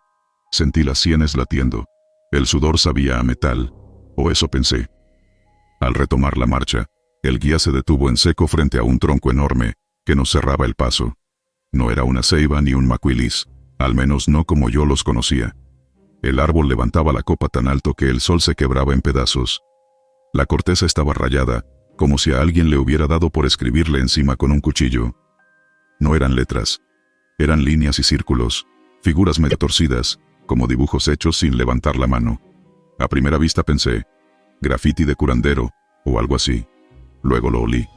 Speaker 1: Sentí las sienes latiendo. El sudor sabía a metal, o eso pensé. Al retomar la marcha, el guía se detuvo en seco frente a un tronco enorme, que nos cerraba el paso. No era una ceiba ni un macuilis, al menos no como yo los conocía. El árbol levantaba la copa tan alto que el sol se quebraba en pedazos. La corteza estaba rayada, como si a alguien le hubiera dado por escribirle encima con un cuchillo. No eran letras. Eran líneas y círculos, figuras medio torcidas, como dibujos hechos sin levantar la mano. A primera vista pensé, grafiti de curandero, o algo así. Luego lo olí.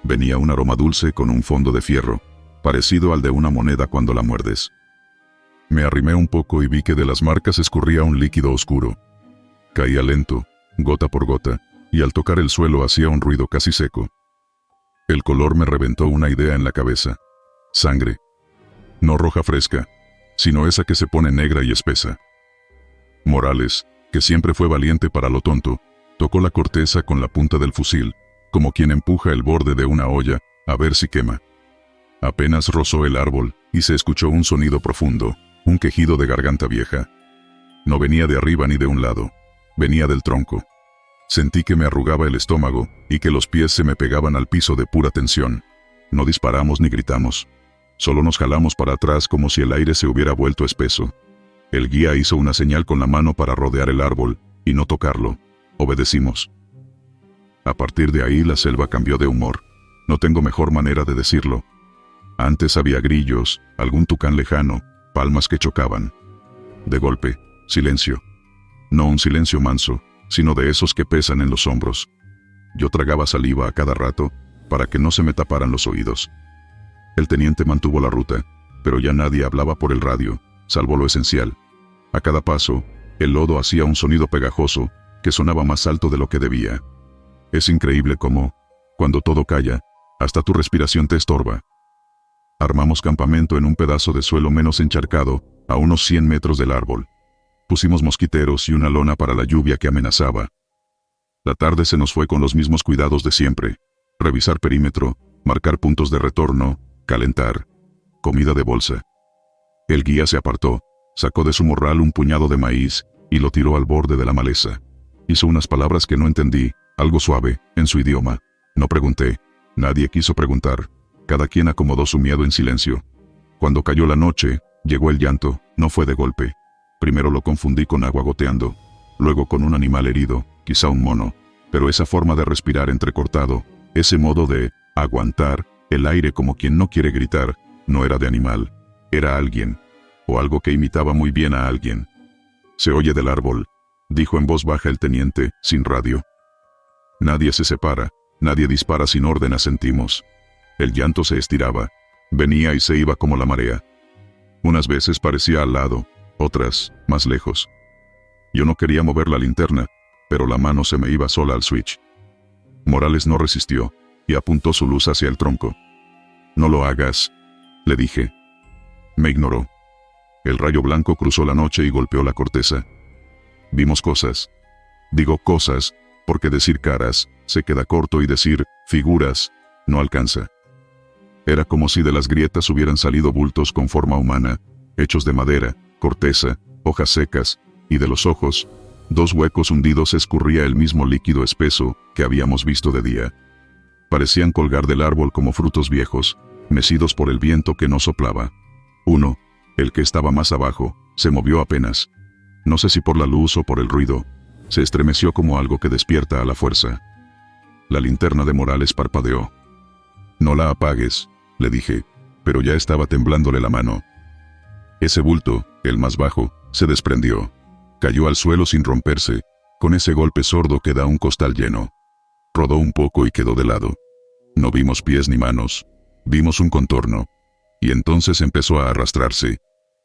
Speaker 1: Venía un aroma dulce con un fondo de fierro, parecido al de una moneda cuando la muerdes. Me arrimé un poco y vi que de las marcas escurría un líquido oscuro. Caía lento, gota por gota, y al tocar el suelo hacía un ruido casi seco. El color me reventó una idea en la cabeza. Sangre. No roja fresca, sino esa que se pone negra y espesa. Morales, que siempre fue valiente para lo tonto, tocó la corteza con la punta del fusil, como quien empuja el borde de una olla, a ver si quema. Apenas rozó el árbol, y se escuchó un sonido profundo, un quejido de garganta vieja. No venía de arriba ni de un lado, venía del tronco. Sentí que me arrugaba el estómago, y que los pies se me pegaban al piso de pura tensión. No disparamos ni gritamos. Solo nos jalamos para atrás como si el aire se hubiera vuelto espeso. El guía hizo una señal con la mano para rodear el árbol, y no tocarlo. Obedecimos. A partir de ahí la selva cambió de humor. No tengo mejor manera de decirlo. Antes había grillos, algún tucán lejano, palmas que chocaban. De golpe, silencio. No un silencio manso, sino de esos que pesan en los hombros. Yo tragaba saliva a cada rato, para que no se me taparan los oídos. El teniente mantuvo la ruta, pero ya nadie hablaba por el radio, salvo lo esencial. A cada paso, el lodo hacía un sonido pegajoso, que sonaba más alto de lo que debía. Es increíble cómo, cuando todo calla, hasta tu respiración te estorba. Armamos campamento en un pedazo de suelo menos encharcado, a unos 100 metros del árbol. Pusimos mosquiteros y una lona para la lluvia que amenazaba. La tarde se nos fue con los mismos cuidados de siempre. Revisar perímetro, marcar puntos de retorno, calentar. Comida de bolsa. El guía se apartó, sacó de su morral un puñado de maíz, y lo tiró al borde de la maleza. Hizo unas palabras que no entendí, Algo suave, en su idioma. No pregunté. Nadie quiso preguntar. Cada quien acomodó su miedo en silencio. Cuando cayó la noche, llegó el llanto. No fue de golpe. Primero lo confundí con agua goteando. Luego con un animal herido, quizá un mono. Pero esa forma de respirar entrecortado, ese modo de aguantar el aire como quien no quiere gritar, no era de animal. Era alguien. O algo que imitaba muy bien a alguien. «Se oye del árbol», dijo en voz baja el teniente, sin radio. Nadie se separa, nadie dispara sin orden, asentimos. El llanto se estiraba. Venía y se iba como la marea. Unas veces parecía al lado, otras, más lejos. Yo no quería mover la linterna, pero la mano se me iba sola al switch. Morales no resistió, y apuntó su luz hacia el tronco. «No lo hagas», le dije. Me ignoró. El rayo blanco cruzó la noche y golpeó la corteza. Vimos cosas. Digo cosas, porque decir caras se queda corto y decir figuras no alcanza. Era como si de las grietas hubieran salido bultos con forma humana, hechos de madera, corteza, hojas secas, y de los ojos, 2 huecos hundidos escurría el mismo líquido espeso que habíamos visto de día. Parecían colgar del árbol como frutos viejos, mecidos por el viento que no soplaba. Uno, el que estaba más abajo, se movió apenas. No sé si por la luz o por el ruido, se estremeció como algo que despierta a la fuerza. La linterna de Morales parpadeó. «No la apagues», le dije, pero ya estaba temblándole la mano. Ese bulto, el más bajo, se desprendió. Cayó al suelo sin romperse, con ese golpe sordo que da un costal lleno. Rodó un poco y quedó de lado. No vimos pies ni manos, vimos un contorno. Y entonces empezó a arrastrarse.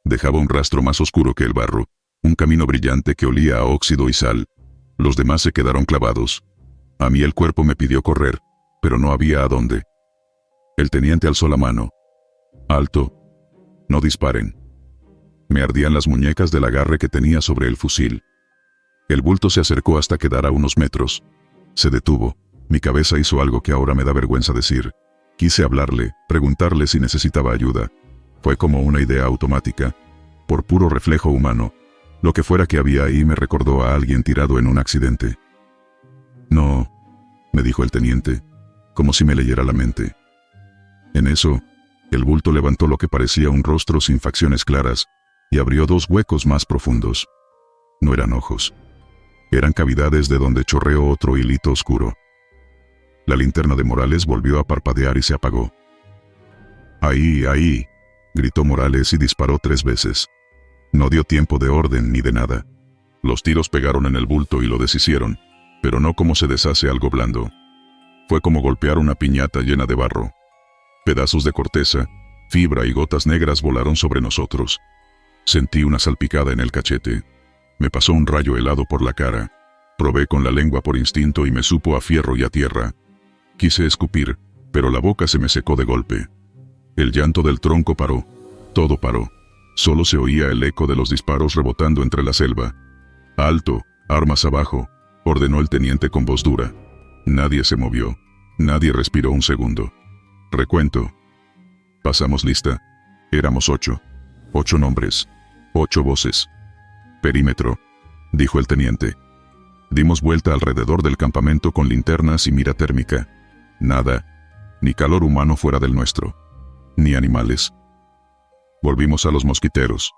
Speaker 1: Dejaba un rastro más oscuro que el barro, un camino brillante que olía a óxido y sal. Los demás se quedaron clavados. A mí el cuerpo me pidió correr, pero no había a dónde. El teniente alzó la mano. «Alto. No disparen». Me ardían las muñecas del agarre que tenía sobre el fusil. El bulto se acercó hasta quedar a unos metros. Se detuvo. Mi cabeza hizo algo que ahora me da vergüenza decir. Quise hablarle, preguntarle si necesitaba ayuda. Fue como una idea automática. Por puro reflejo humano. Lo que fuera que había ahí me recordó a alguien tirado en un accidente. «No», me dijo el teniente, como si me leyera la mente. En eso, el bulto levantó lo que parecía un rostro sin facciones claras, y abrió 2 huecos más profundos. No eran ojos. Eran cavidades de donde chorreó otro hilito oscuro. La linterna de Morales volvió a parpadear y se apagó. «Ahí, ahí», gritó Morales y disparó 3 veces. No dio tiempo de orden ni de nada. Los tiros pegaron en el bulto y lo deshicieron, pero no como se deshace algo blando. Fue como golpear una piñata llena de barro. Pedazos de corteza, fibra y gotas negras volaron sobre nosotros. Sentí una salpicada en el cachete. Me pasó un rayo helado por la cara. Probé con la lengua por instinto y me supo a fierro y a tierra. Quise escupir, pero la boca se me secó de golpe. El llanto del tronco paró. Todo paró. Solo se oía el eco de los disparos rebotando entre la selva. «Alto, armas abajo», ordenó el teniente con voz dura. Nadie se movió. Nadie respiró un segundo. Recuento. Pasamos lista. Éramos 8. 8 nombres. 8 voces. «Perímetro», dijo el teniente. Dimos vuelta alrededor del campamento con linternas y mira térmica. Nada. Ni calor humano fuera del nuestro. Ni animales. Volvimos a los mosquiteros.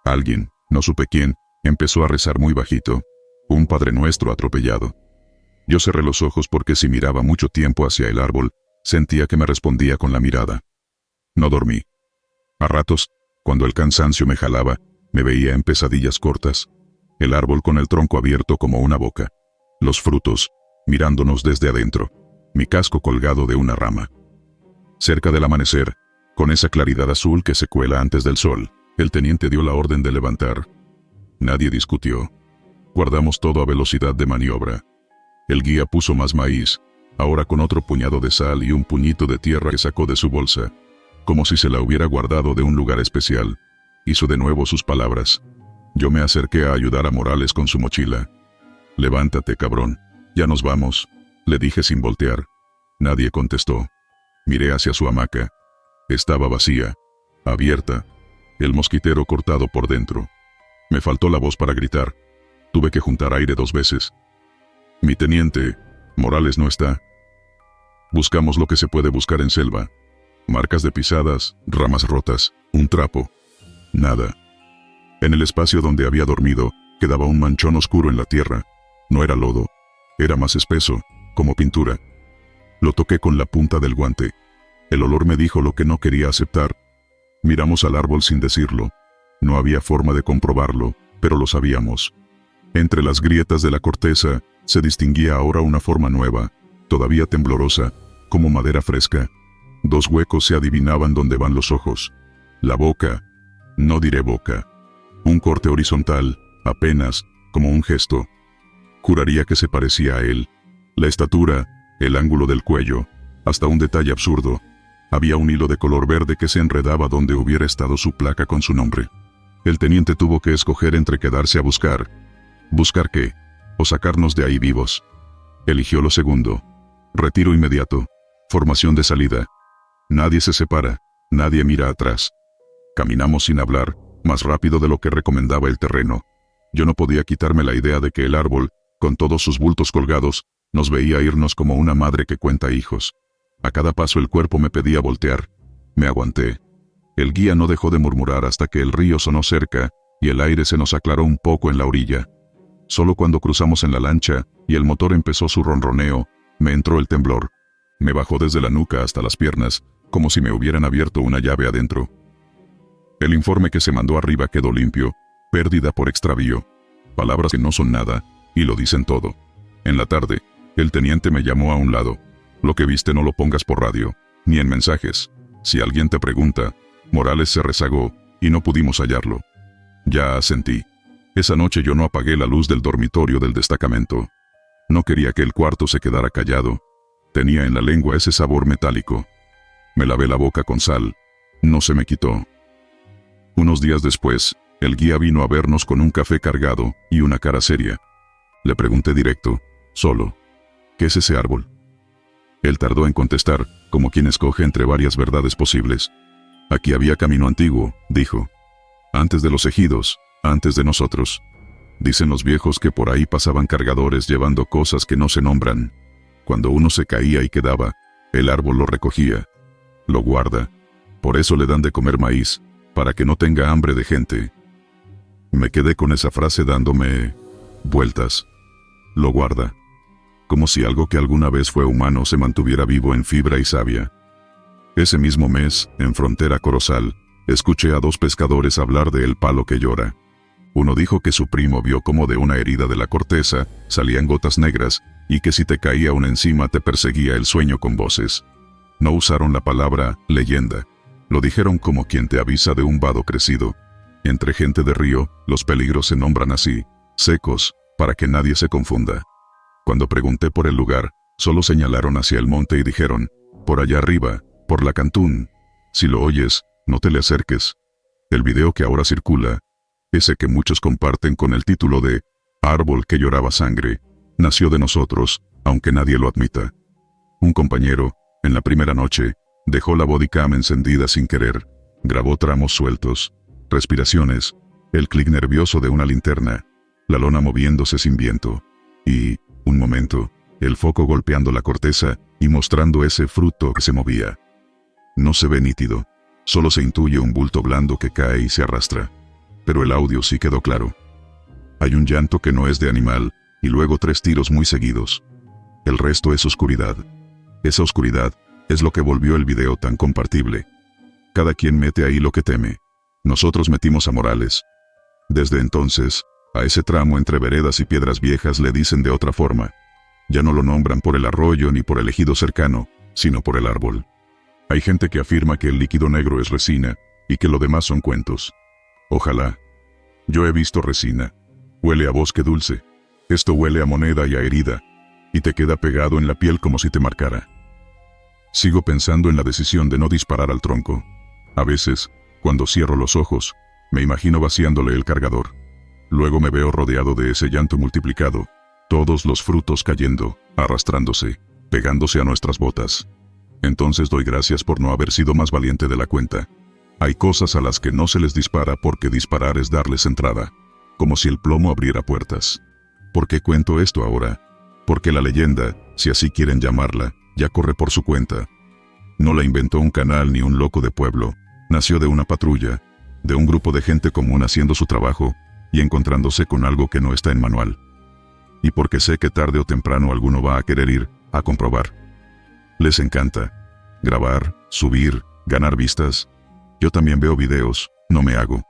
Speaker 1: Alguien, no supe quién, empezó a rezar muy bajito. Un Padre Nuestro atropellado. Yo cerré los ojos porque si miraba mucho tiempo hacia el árbol, sentía que me respondía con la mirada. No dormí. A ratos, cuando el cansancio me jalaba, me veía en pesadillas cortas. El árbol con el tronco abierto como una boca. Los frutos, mirándonos desde adentro. Mi casco colgado de una rama. Cerca del amanecer, con esa claridad azul que se cuela antes del sol, el teniente dio la orden de levantar. Nadie discutió. Guardamos todo a velocidad de maniobra. El guía puso más maíz, ahora con otro puñado de sal y un puñito de tierra que sacó de su bolsa, como si se la hubiera guardado de un lugar especial. Hizo de nuevo sus palabras. Yo me acerqué a ayudar a Morales con su mochila. «Levántate, cabrón, ya nos vamos», le dije sin voltear. Nadie contestó. Miré hacia su hamaca. Estaba vacía, abierta, el mosquitero cortado por dentro. Me faltó la voz para gritar. Tuve que juntar aire 2 veces. «Mi teniente», Morales no está. Buscamos lo que se puede buscar en selva. Marcas de pisadas, ramas rotas, un trapo. Nada. En el espacio donde había dormido, quedaba un manchón oscuro en la tierra. No era lodo. Era más espeso, como pintura. Lo toqué con la punta del guante. El olor me dijo lo que no quería aceptar. Miramos al árbol sin decirlo. No había forma de comprobarlo, pero lo sabíamos. Entre las grietas de la corteza, se distinguía ahora una forma nueva, todavía temblorosa, como madera fresca. 2 huecos se adivinaban donde van los ojos. La boca, no diré boca. Un corte horizontal, apenas, como un gesto. Juraría que se parecía a él. La estatura, el ángulo del cuello, hasta un detalle absurdo. Había un hilo de color verde que se enredaba donde hubiera estado su placa con su nombre. El teniente tuvo que escoger entre quedarse a buscar. ¿Buscar qué? O sacarnos de ahí vivos. Eligió lo segundo. Retiro inmediato. Formación de salida. Nadie se separa, nadie mira atrás. Caminamos sin hablar, más rápido de lo que recomendaba el terreno. Yo no podía quitarme la idea de que el árbol, con todos sus bultos colgados, nos veía irnos como una madre que cuenta hijos. A cada paso el cuerpo me pedía voltear. Me aguanté. El guía no dejó de murmurar hasta que el río sonó cerca, y el aire se nos aclaró un poco en la orilla. Solo cuando cruzamos en la lancha, y el motor empezó su ronroneo, me entró el temblor. Me bajó desde la nuca hasta las piernas, como si me hubieran abierto una llave adentro. El informe que se mandó arriba quedó limpio, pérdida por extravío. Palabras que no son nada, y lo dicen todo. En la tarde, el teniente me llamó a un lado. Lo que viste no lo pongas por radio, ni en mensajes. Si alguien te pregunta, Morales se rezagó, y no pudimos hallarlo. Ya asentí. Esa noche yo no apagué la luz del dormitorio del destacamento. No quería que el cuarto se quedara callado. Tenía en la lengua ese sabor metálico. Me lavé la boca con sal. No se me quitó. Unos días después, el guía vino a vernos con un café cargado y una cara seria. Le pregunté directo, solo, ¿qué es ese árbol? Él tardó en contestar, como quien escoge entre varias verdades posibles. Aquí había camino antiguo, dijo. Antes de los ejidos, antes de nosotros. Dicen los viejos que por ahí pasaban cargadores llevando cosas que no se nombran. Cuando uno se caía y quedaba, el árbol lo recogía. Lo guarda. Por eso le dan de comer maíz, para que no tenga hambre de gente. Me quedé con esa frase dándome vueltas. Lo guarda. Como si algo que alguna vez fue humano se mantuviera vivo en fibra y savia. Ese mismo mes, en frontera Corozal, escuché a 2 pescadores hablar de el palo que llora. Uno dijo que su primo vio como de una herida de la corteza salían gotas negras, y que si te caía una encima te perseguía el sueño con voces. No usaron la palabra leyenda. Lo dijeron como quien te avisa de un vado crecido. Entre gente de río, los peligros se nombran así, secos, para que nadie se confunda. Cuando pregunté por el lugar, solo señalaron hacia el monte y dijeron, por allá arriba, por la Cantún. Si lo oyes, no te le acerques. El video que ahora circula, ese que muchos comparten con el título de Árbol que lloraba sangre, nació de nosotros, aunque nadie lo admita. Un compañero, en la primera noche, dejó la bodycam encendida sin querer, grabó tramos sueltos, respiraciones, el clic nervioso de una linterna, la lona moviéndose sin viento, y, un momento, el foco golpeando la corteza y mostrando ese fruto que se movía. No se ve nítido, solo se intuye un bulto blando que cae y se arrastra. Pero el audio sí quedó claro. Hay un llanto que no es de animal, y luego 3 tiros muy seguidos. El resto es oscuridad. Esa oscuridad es lo que volvió el video tan compartible. Cada quien mete ahí lo que teme. Nosotros metimos a Morales. Desde entonces, a ese tramo entre veredas y piedras viejas le dicen de otra forma. Ya no lo nombran por el arroyo ni por el ejido cercano, sino por el árbol. Hay gente que afirma que el líquido negro es resina, y que lo demás son cuentos. Ojalá. Yo he visto resina. Huele a bosque dulce. Esto huele a moneda y a herida, y te queda pegado en la piel como si te marcara. Sigo pensando en la decisión de no disparar al tronco. A veces, cuando cierro los ojos, me imagino vaciándole el cargador. Luego me veo rodeado de ese llanto multiplicado, todos los frutos cayendo, arrastrándose, pegándose a nuestras botas. Entonces doy gracias por no haber sido más valiente de la cuenta. Hay cosas a las que no se les dispara porque disparar es darles entrada, como si el plomo abriera puertas. ¿Por qué cuento esto ahora? porque la leyenda, si así quieren llamarla, ya corre por su cuenta. No la inventó un canal ni un loco de pueblo, nació de una patrulla, de un grupo de gente común haciendo su trabajo y encontrándose con algo que no está en manual. Y porque sé que tarde o temprano alguno va a querer ir a comprobar. Les encanta grabar, subir, ganar vistas. Yo también veo videos, no me hago.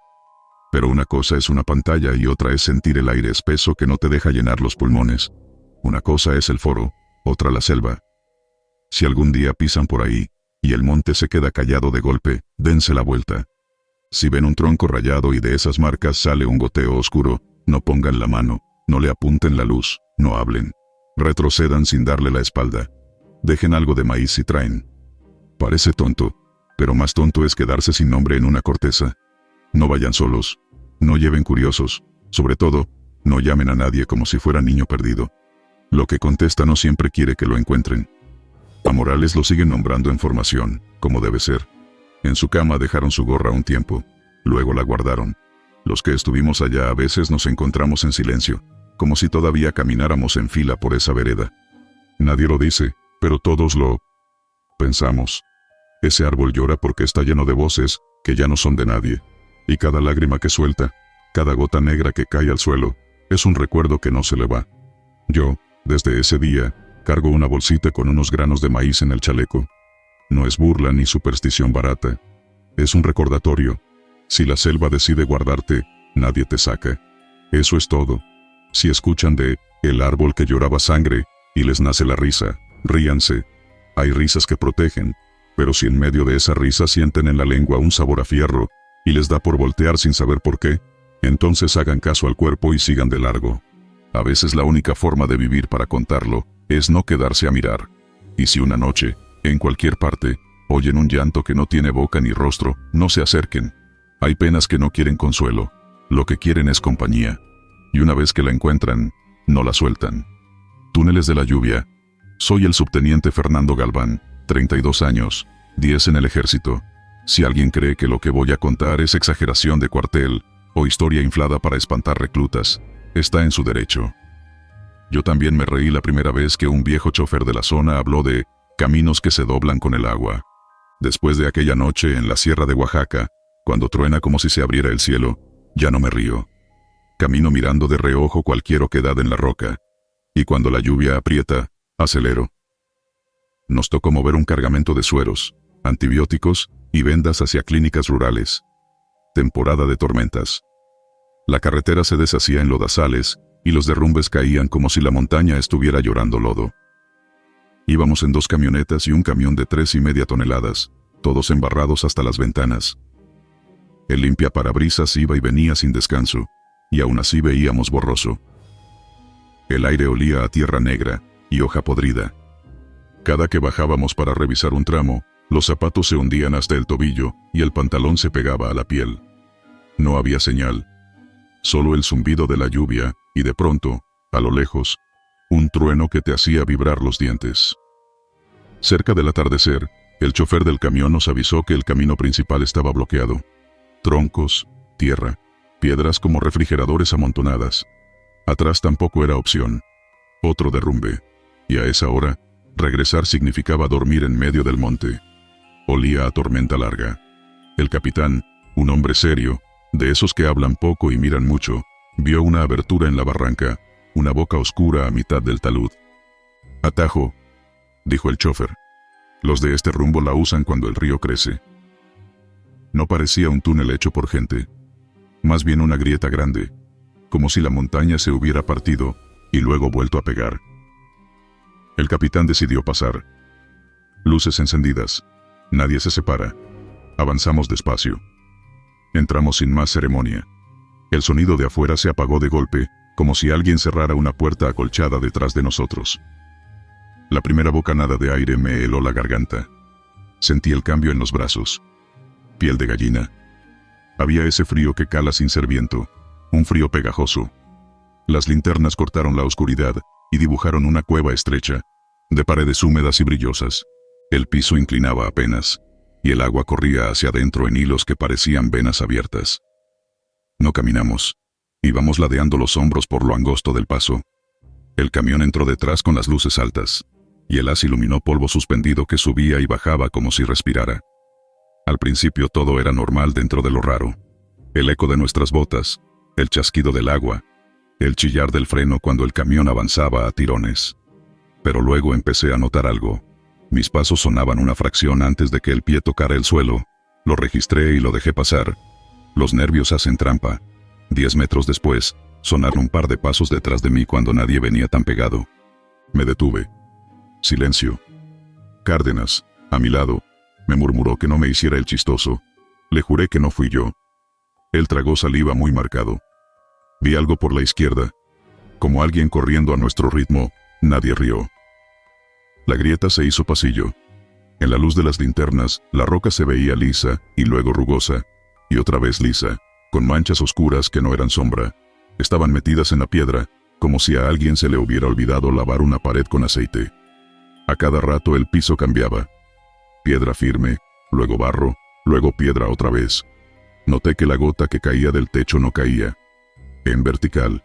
Speaker 1: Pero una cosa es una pantalla y otra es sentir el aire espeso que no te deja llenar los pulmones. Una cosa es el foro, otra la selva. Si algún día pisan por ahí, y el monte se queda callado de golpe, dense la vuelta. Si ven un tronco rayado y de esas marcas sale un goteo oscuro, no pongan la mano, no le apunten la luz, no hablen. Retrocedan sin darle la espalda. Dejen algo de maíz si traen. Parece tonto, pero más tonto es quedarse sin nombre en una corteza. No vayan solos, no lleven curiosos, sobre todo, no llamen a nadie como si fuera niño perdido. Lo que contesta no siempre quiere que lo encuentren. A Morales lo siguen nombrando en formación, como debe ser. En su cama dejaron su gorra un tiempo, luego la guardaron. Los que estuvimos allá a veces nos encontramos en silencio, como si todavía camináramos en fila por esa vereda. Nadie lo dice, pero todos lo pensamos. Ese árbol llora porque está lleno de voces que ya no son de nadie. Y cada lágrima que suelta, cada gota negra que cae al suelo, es un recuerdo que no se le va. Yo, desde ese día, cargo una bolsita con unos granos de maíz en el chaleco. No es burla ni superstición barata. Es un recordatorio. Si la selva decide guardarte, nadie te saca. Eso es todo. Si escuchan de el árbol que lloraba sangre y les nace la risa, ríanse. Hay risas que protegen, pero si en medio de esa risa sienten en la lengua un sabor a fierro y les da por voltear sin saber por qué, entonces hagan caso al cuerpo y sigan de largo. A veces la única forma de vivir para contarlo es no quedarse a mirar. Y si una noche, en cualquier parte, oyen un llanto que no tiene boca ni rostro, no se acerquen. Hay penas que no quieren consuelo, lo que quieren es compañía. Y una vez que la encuentran, no la sueltan. Túneles de la lluvia. Soy el subteniente Fernando Galván, 32 años, 10 en el ejército. Si alguien cree que lo que voy a contar es exageración de cuartel, o historia inflada para espantar reclutas, está en su derecho. Yo también me reí la primera vez que un viejo chofer de la zona habló de caminos que se doblan con el agua. Después de aquella noche en la sierra de Oaxaca, cuando truena como si se abriera el cielo, ya no me río. Camino mirando de reojo cualquier oquedad en la roca. Y cuando la lluvia aprieta, acelero. Nos tocó mover un cargamento de sueros, antibióticos y vendas hacia clínicas rurales. Temporada de tormentas. La carretera se deshacía en lodazales y los derrumbes caían como si la montaña estuviera llorando lodo. Íbamos en 2 camionetas y un camión de 3,5 toneladas, todos embarrados hasta las ventanas. El limpiaparabrisas iba y venía sin descanso, y aún así veíamos borroso. El aire olía a tierra negra y hoja podrida. Cada que bajábamos para revisar un tramo, los zapatos se hundían hasta el tobillo y el pantalón se pegaba a la piel. No había señal. Solo el zumbido de la lluvia y de pronto, a lo lejos, un trueno que te hacía vibrar los dientes. Cerca del atardecer, el chofer del camión nos avisó que el camino principal estaba bloqueado. Troncos, tierra, piedras como refrigeradores amontonadas. Atrás tampoco era opción. Otro derrumbe. Y a esa hora, regresar significaba dormir en medio del monte. Olía a tormenta larga. El capitán, un hombre serio, de esos que hablan poco y miran mucho, vio una abertura en la barranca, una boca oscura a mitad del talud. «Atajo», dijo el chofer. «Los de este rumbo la usan cuando el río crece». No parecía un túnel hecho por gente. Más bien una grieta grande, como si la montaña se hubiera partido y luego vuelto a pegar. El capitán decidió pasar. Luces encendidas. Nadie se separa. Avanzamos despacio. Entramos sin más ceremonia. El sonido de afuera se apagó de golpe, como si alguien cerrara una puerta acolchada detrás de nosotros. La primera bocanada de aire me heló la garganta. Sentí el cambio en los brazos. Piel de gallina. Había ese frío que cala sin ser viento, un frío pegajoso. Las linternas cortaron la oscuridad y dibujaron una cueva estrecha, de paredes húmedas y brillosas. El piso inclinaba apenas, y el agua corría hacia adentro en hilos que parecían venas abiertas. No caminamos. Íbamos ladeando los hombros por lo angosto del paso. El camión entró detrás con las luces altas, y el haz iluminó polvo suspendido que subía y bajaba como si respirara. Al principio todo era normal dentro de lo raro. El eco de nuestras botas, el chasquido del agua, el chillar del freno cuando el camión avanzaba a tirones. Pero luego empecé a notar algo. Mis pasos sonaban una fracción antes de que el pie tocara el suelo. Lo registré y lo dejé pasar. Los nervios hacen trampa. 10 metros después, sonaron un par de pasos detrás de mí cuando nadie venía tan pegado. Me detuve. Silencio. Cárdenas, a mi lado, me murmuró que no me hiciera el chistoso. Le juré que no fui yo. Él tragó saliva muy marcado. Vi algo por la izquierda. Como alguien corriendo a nuestro ritmo, nadie rió. La grieta se hizo pasillo. En la luz de las linternas, la roca se veía lisa, y luego rugosa, y otra vez lisa, con manchas oscuras que no eran sombra. Estaban metidas en la piedra, como si a alguien se le hubiera olvidado lavar una pared con aceite. A cada rato el piso cambiaba. Piedra firme, luego barro, luego piedra otra vez. Noté que la gota que caía del techo no caía. En vertical.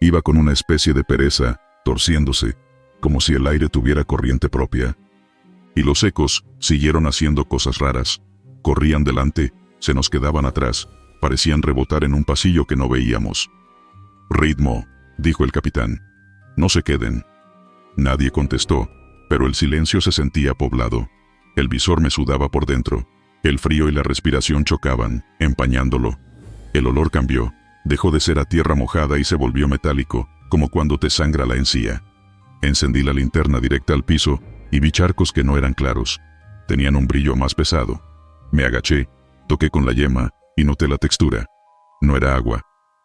Speaker 1: Iba con una especie de pereza, torciéndose, como si el aire tuviera corriente propia. Y los ecos siguieron haciendo cosas raras. Corrían delante, se nos quedaban atrás, parecían rebotar en un pasillo que no veíamos. «Ritmo», dijo el capitán. «No se queden». Nadie contestó, pero el silencio se sentía poblado. El visor me sudaba por dentro. El frío y la respiración chocaban, empañándolo. El olor cambió, dejó de ser a tierra mojada y se volvió metálico, como cuando te sangra la encía. Encendí la linterna directa al piso, y vi charcos que no eran claros. Tenían un brillo más pesado. Me agaché, toqué con la yema, y noté la textura. No era agua.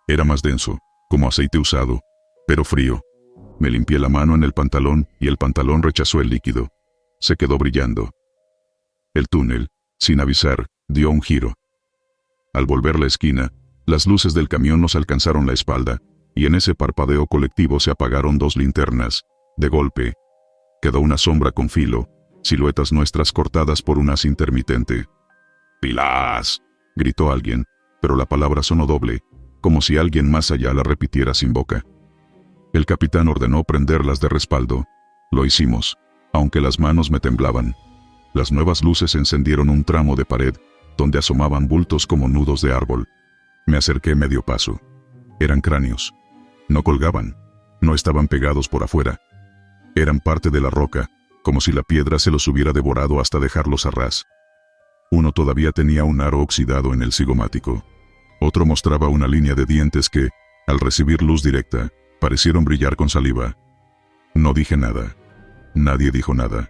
Speaker 1: Era más denso, como aceite usado, pero frío. Me limpié la mano en el pantalón, y el pantalón rechazó el líquido. Se quedó brillando. El túnel, sin avisar, dio un giro. Al volver la esquina, las luces del camión nos alcanzaron la espalda, y en ese parpadeo colectivo se apagaron 2 linternas. De golpe, quedó una sombra con filo, siluetas nuestras cortadas por un haz intermitente. «¡Pilas!», gritó alguien, pero la palabra sonó doble, como si alguien más allá la repitiera sin boca. El capitán ordenó prenderlas de respaldo. Lo hicimos, aunque las manos me temblaban. Las nuevas luces encendieron un tramo de pared, donde asomaban bultos como nudos de árbol. Me acerqué medio paso. Eran cráneos. No colgaban. No estaban pegados por afuera. Eran parte de la roca, como si la piedra se los hubiera devorado hasta dejarlos a ras. Uno todavía tenía un aro oxidado en el cigomático. Otro mostraba una línea de dientes que, al recibir luz directa, parecieron brillar con saliva. No dije nada. Nadie dijo nada.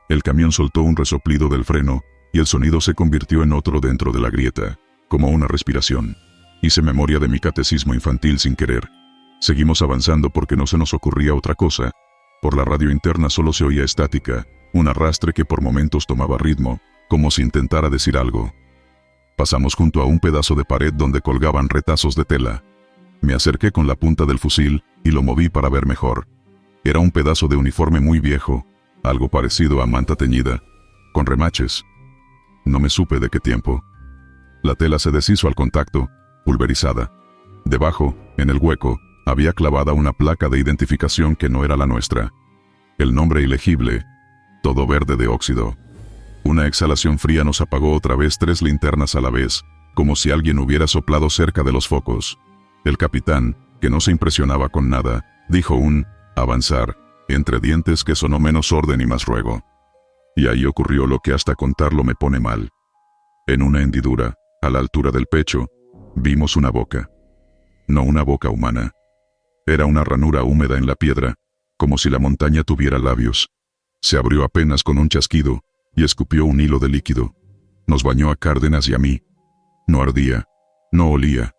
Speaker 1: El camión soltó un resoplido del freno, y el sonido se convirtió en otro dentro de la grieta, como una respiración. Hice memoria de mi catecismo infantil sin querer. Seguimos avanzando porque no se nos ocurría otra cosa. Por la radio interna solo se oía estática, un arrastre que por momentos tomaba ritmo, como si intentara decir algo. Pasamos junto a un pedazo de pared donde colgaban retazos de tela. Me acerqué con la punta del fusil, y lo moví para ver mejor. Era un pedazo de uniforme muy viejo, algo parecido a manta teñida, con remaches. No me supe de qué tiempo. La tela se deshizo al contacto, pulverizada. Debajo, en el hueco, había clavada una placa de identificación que no era la nuestra. El nombre ilegible, todo verde de óxido. Una exhalación fría nos apagó otra vez 3 linternas a la vez, como si alguien hubiera soplado cerca de los focos. El capitán, que no se impresionaba con nada, dijo un «avanzar», entre dientes que sonó menos orden y más ruego. Y ahí ocurrió lo que hasta contarlo me pone mal. En una hendidura, a la altura del pecho, vimos una boca. No una boca humana. Era una ranura húmeda en la piedra, como si la montaña tuviera labios. Se abrió apenas con un chasquido, y escupió un hilo de líquido. Nos bañó a Cárdenas y a mí. No ardía, no olía,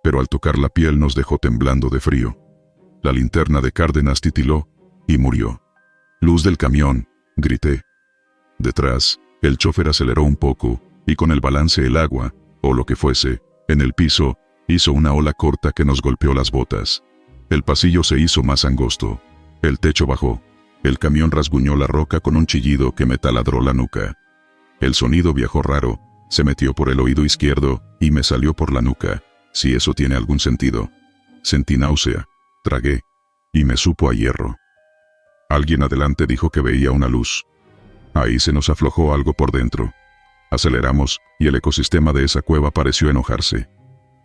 Speaker 1: pero al tocar la piel nos dejó temblando de frío. La linterna de Cárdenas titiló, y murió. «Luz del camión», grité. Detrás, el chofer aceleró un poco, y con el balance el agua, o lo que fuese, en el piso, hizo una ola corta que nos golpeó las botas. El pasillo se hizo más angosto. El techo bajó. El camión rasguñó la roca con un chillido que me taladró la nuca. El sonido viajó raro, se metió por el oído izquierdo, y me salió por la nuca, si eso tiene algún sentido. Sentí náusea. Tragué. y me supo a hierro. Alguien adelante dijo que veía una luz. Ahí se nos aflojó algo por dentro. Aceleramos, y el ecosistema de esa cueva pareció enojarse.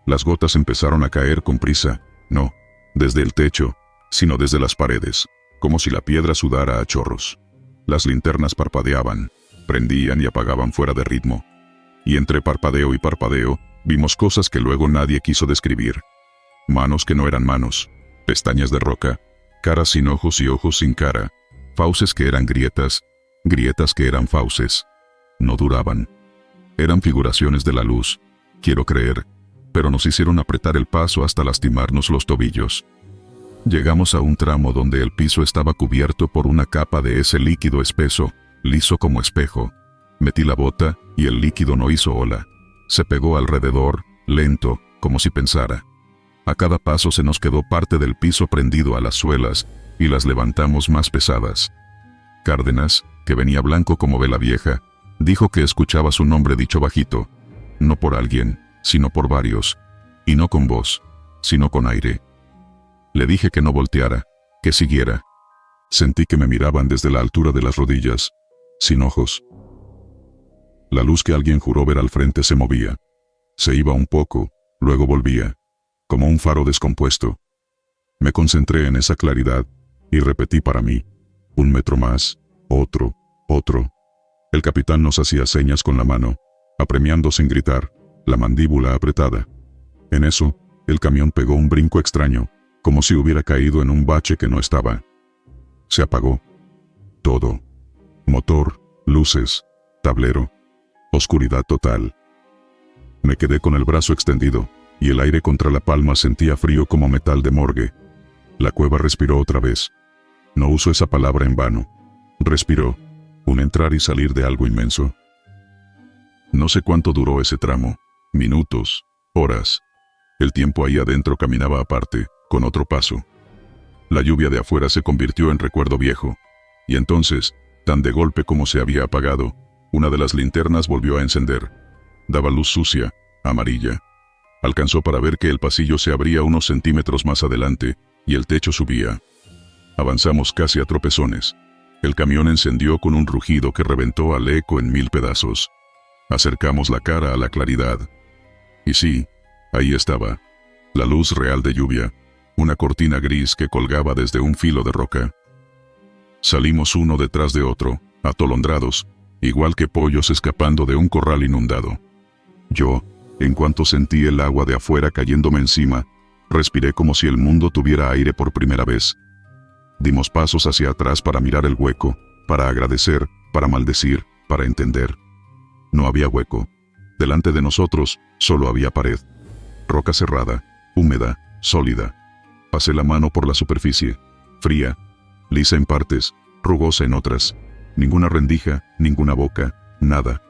Speaker 1: Las gotas empezaron a caer con prisa, no desde el techo, sino desde las paredes, como si la piedra sudara a chorros. Las linternas parpadeaban, prendían y apagaban fuera de ritmo. Y entre parpadeo y parpadeo, vimos cosas que luego nadie quiso describir. Manos que no eran manos, pestañas de roca, caras sin ojos y ojos sin cara, fauces que eran grietas, grietas que eran fauces. No duraban. Eran figuraciones de la luz, quiero creer, pero nos hicieron apretar el paso hasta lastimarnos los tobillos. Llegamos a un tramo donde el piso estaba cubierto por una capa de ese líquido espeso, liso como espejo. Metí la bota, y el líquido no hizo ola. Se pegó alrededor, lento, como si pensara. A cada paso se nos quedó parte del piso prendido a las suelas, y las levantamos más pesadas. Cárdenas, que venía blanco como vela vieja, dijo que escuchaba su nombre dicho bajito, no por alguien, sino por varios, y no con voz, sino con aire. Le dije que no volteara, que siguiera. Sentí que me miraban desde la altura de las rodillas, sin ojos. La luz que alguien juró ver al frente se movía. Se iba un poco, luego volvía, como un faro descompuesto. Me concentré en esa claridad, y repetí para mí, 1 metro más, otro, otro. El capitán nos hacía señas con la mano, apremiando sin gritar, la mandíbula apretada. En eso, el camión pegó un brinco extraño, como si hubiera caído en un bache que no estaba. Se apagó. Todo. Motor, luces, tablero, oscuridad total. Me quedé con el brazo extendido, y el aire contra la palma sentía frío como metal de morgue. La cueva respiró otra vez. No uso esa palabra en vano. Respiró, un entrar y salir de algo inmenso. No sé cuánto duró ese tramo, minutos, horas. El tiempo ahí adentro caminaba aparte, con otro paso. La lluvia de afuera se convirtió en recuerdo viejo, y entonces, tan de golpe como se había apagado, una de las linternas volvió a encender. Daba luz sucia, amarilla. Alcanzó para ver que el pasillo se abría unos centímetros más adelante, y el techo subía. Avanzamos casi a tropezones. El camión encendió con un rugido que reventó al eco en 1000 pedazos. Acercamos la cara a la claridad. Y sí, ahí estaba, la luz real de lluvia, una cortina gris que colgaba desde un filo de roca. Salimos uno detrás de otro, atolondrados, igual que pollos escapando de un corral inundado. Yo, en cuanto sentí el agua de afuera cayéndome encima, respiré como si el mundo tuviera aire por primera vez. Dimos pasos hacia atrás para mirar el hueco, para agradecer, para maldecir, para entender. No había hueco. Delante de nosotros, solo había pared. Roca cerrada, húmeda, sólida. Pasé la mano por la superficie, fría, lisa en partes, rugosa en otras. Ninguna rendija, ninguna boca, nada.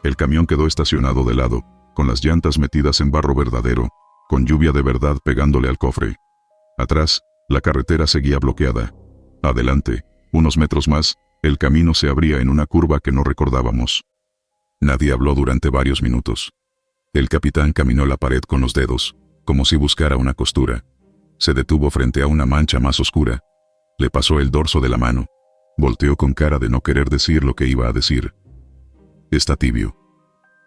Speaker 1: El camión quedó estacionado de lado, con las llantas metidas en barro verdadero, con lluvia de verdad pegándole al cofre. Atrás, la carretera seguía bloqueada. Adelante, unos metros más, el camino se abría en una curva que no recordábamos. Nadie habló durante varios minutos. El capitán caminó la pared con los dedos, como si buscara una costura. Se detuvo frente a una mancha más oscura. Le pasó el dorso de la mano. Volteó con cara de no querer decir lo que iba a decir. Está tibio.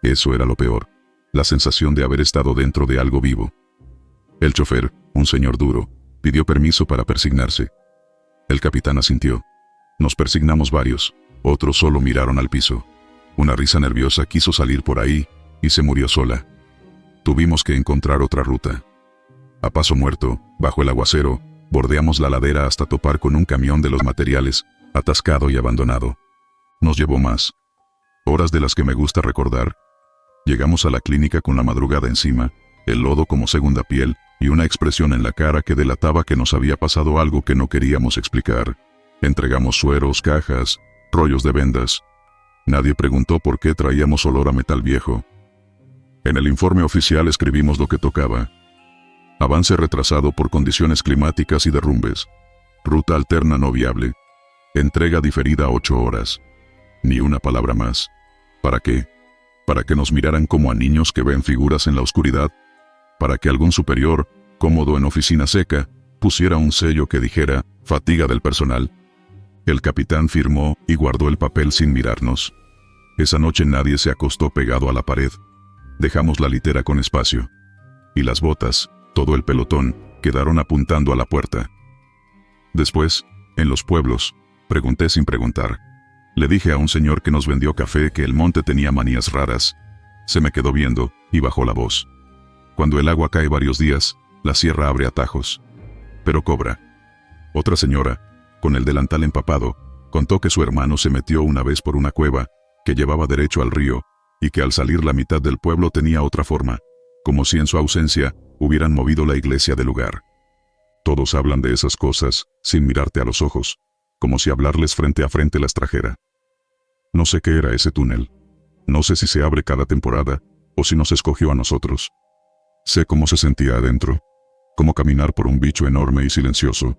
Speaker 1: Eso era lo peor. La sensación de haber estado dentro de algo vivo. El chofer, un señor duro, pidió permiso para persignarse. El capitán asintió. Nos persignamos varios, otros solo miraron al piso. Una risa nerviosa quiso salir por ahí, y se murió sola. Tuvimos que encontrar otra ruta. A paso muerto, bajo el aguacero, bordeamos la ladera hasta topar con un camión de los materiales, atascado y abandonado. Nos llevó más horas de las que me gusta recordar. Llegamos a la clínica con la madrugada encima, el lodo como segunda piel, y una expresión en la cara que delataba que nos había pasado algo que no queríamos explicar. Entregamos sueros, cajas, rollos de vendas. Nadie preguntó por qué traíamos olor a metal viejo. En el informe oficial escribimos lo que tocaba. Avance retrasado por condiciones climáticas y derrumbes. Ruta alterna no viable. Entrega diferida 8 horas. Ni una palabra más. ¿Para qué? Para que nos miraran como a niños que ven figuras en la oscuridad. Para que algún superior, cómodo en oficina seca, pusiera un sello que dijera «Fatiga del personal». El capitán firmó y guardó el papel sin mirarnos. Esa noche nadie se acostó pegado a la pared. Dejamos la litera con espacio. Y las botas, todo el pelotón, quedaron apuntando a la puerta. Después, en los pueblos, pregunté sin preguntar. Le dije a un señor que nos vendió café que el monte tenía manías raras. Se me quedó viendo y bajó la voz. Cuando el agua cae varios días, la sierra abre atajos. Pero cobra. Otra señora, con el delantal empapado, contó que su hermano se metió una vez por una cueva que llevaba derecho al río y que al salir la mitad del pueblo tenía otra forma, como si en su ausencia hubieran movido la iglesia del lugar. Todos hablan de esas cosas sin mirarte a los ojos, como si hablarles frente a frente las trajera. No sé qué era ese túnel. No sé si se abre cada temporada o si nos escogió a nosotros. Sé cómo se sentía adentro, cómo caminar por un bicho enorme y silencioso.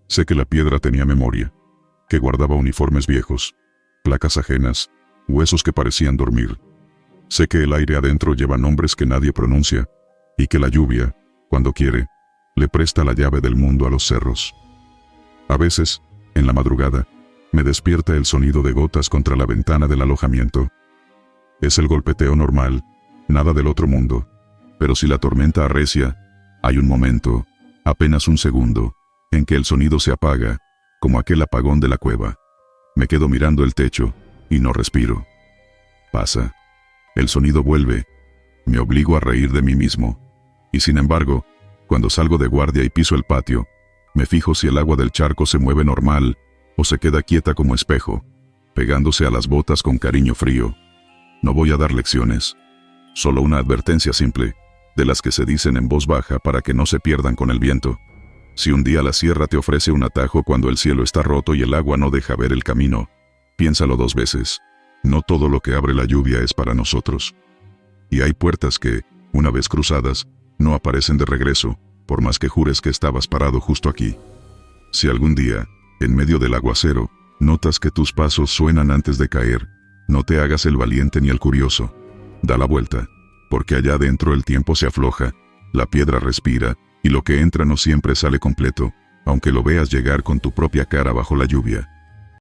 Speaker 1: Sé que la piedra tenía memoria, que guardaba uniformes viejos, placas ajenas, huesos que parecían dormir. Sé que el aire adentro lleva nombres que nadie pronuncia, y que la lluvia, cuando quiere, le presta la llave del mundo a los cerros. A veces, en la madrugada, me despierta el sonido de gotas contra la ventana del alojamiento. Es el golpeteo normal, nada del otro mundo, pero si la tormenta arrecia, hay un momento, apenas un segundo, en que el sonido se apaga, como aquel apagón de la cueva. Me quedo mirando el techo, y no respiro. Pasa. El sonido vuelve. Me obligo a reír de mí mismo. Y sin embargo, cuando salgo de guardia y piso el patio, me fijo si el agua del charco se mueve normal, o se queda quieta como espejo, pegándose a las botas con cariño frío. No voy a dar lecciones. Solo una advertencia simple, de las que se dicen en voz baja para que no se pierdan con el viento. Si un día la sierra te ofrece un atajo cuando el cielo está roto y el agua no deja ver el camino, piénsalo 2 veces. No todo lo que abre la lluvia es para nosotros. Y hay puertas que, una vez cruzadas, no aparecen de regreso, por más que jures que estabas parado justo aquí. Si algún día, en medio del aguacero, notas que tus pasos suenan antes de caer, no te hagas el valiente ni el curioso. Da la vuelta, porque allá adentro el tiempo se afloja, la piedra respira, y lo que entra no siempre sale completo, aunque lo veas llegar con tu propia cara bajo la lluvia.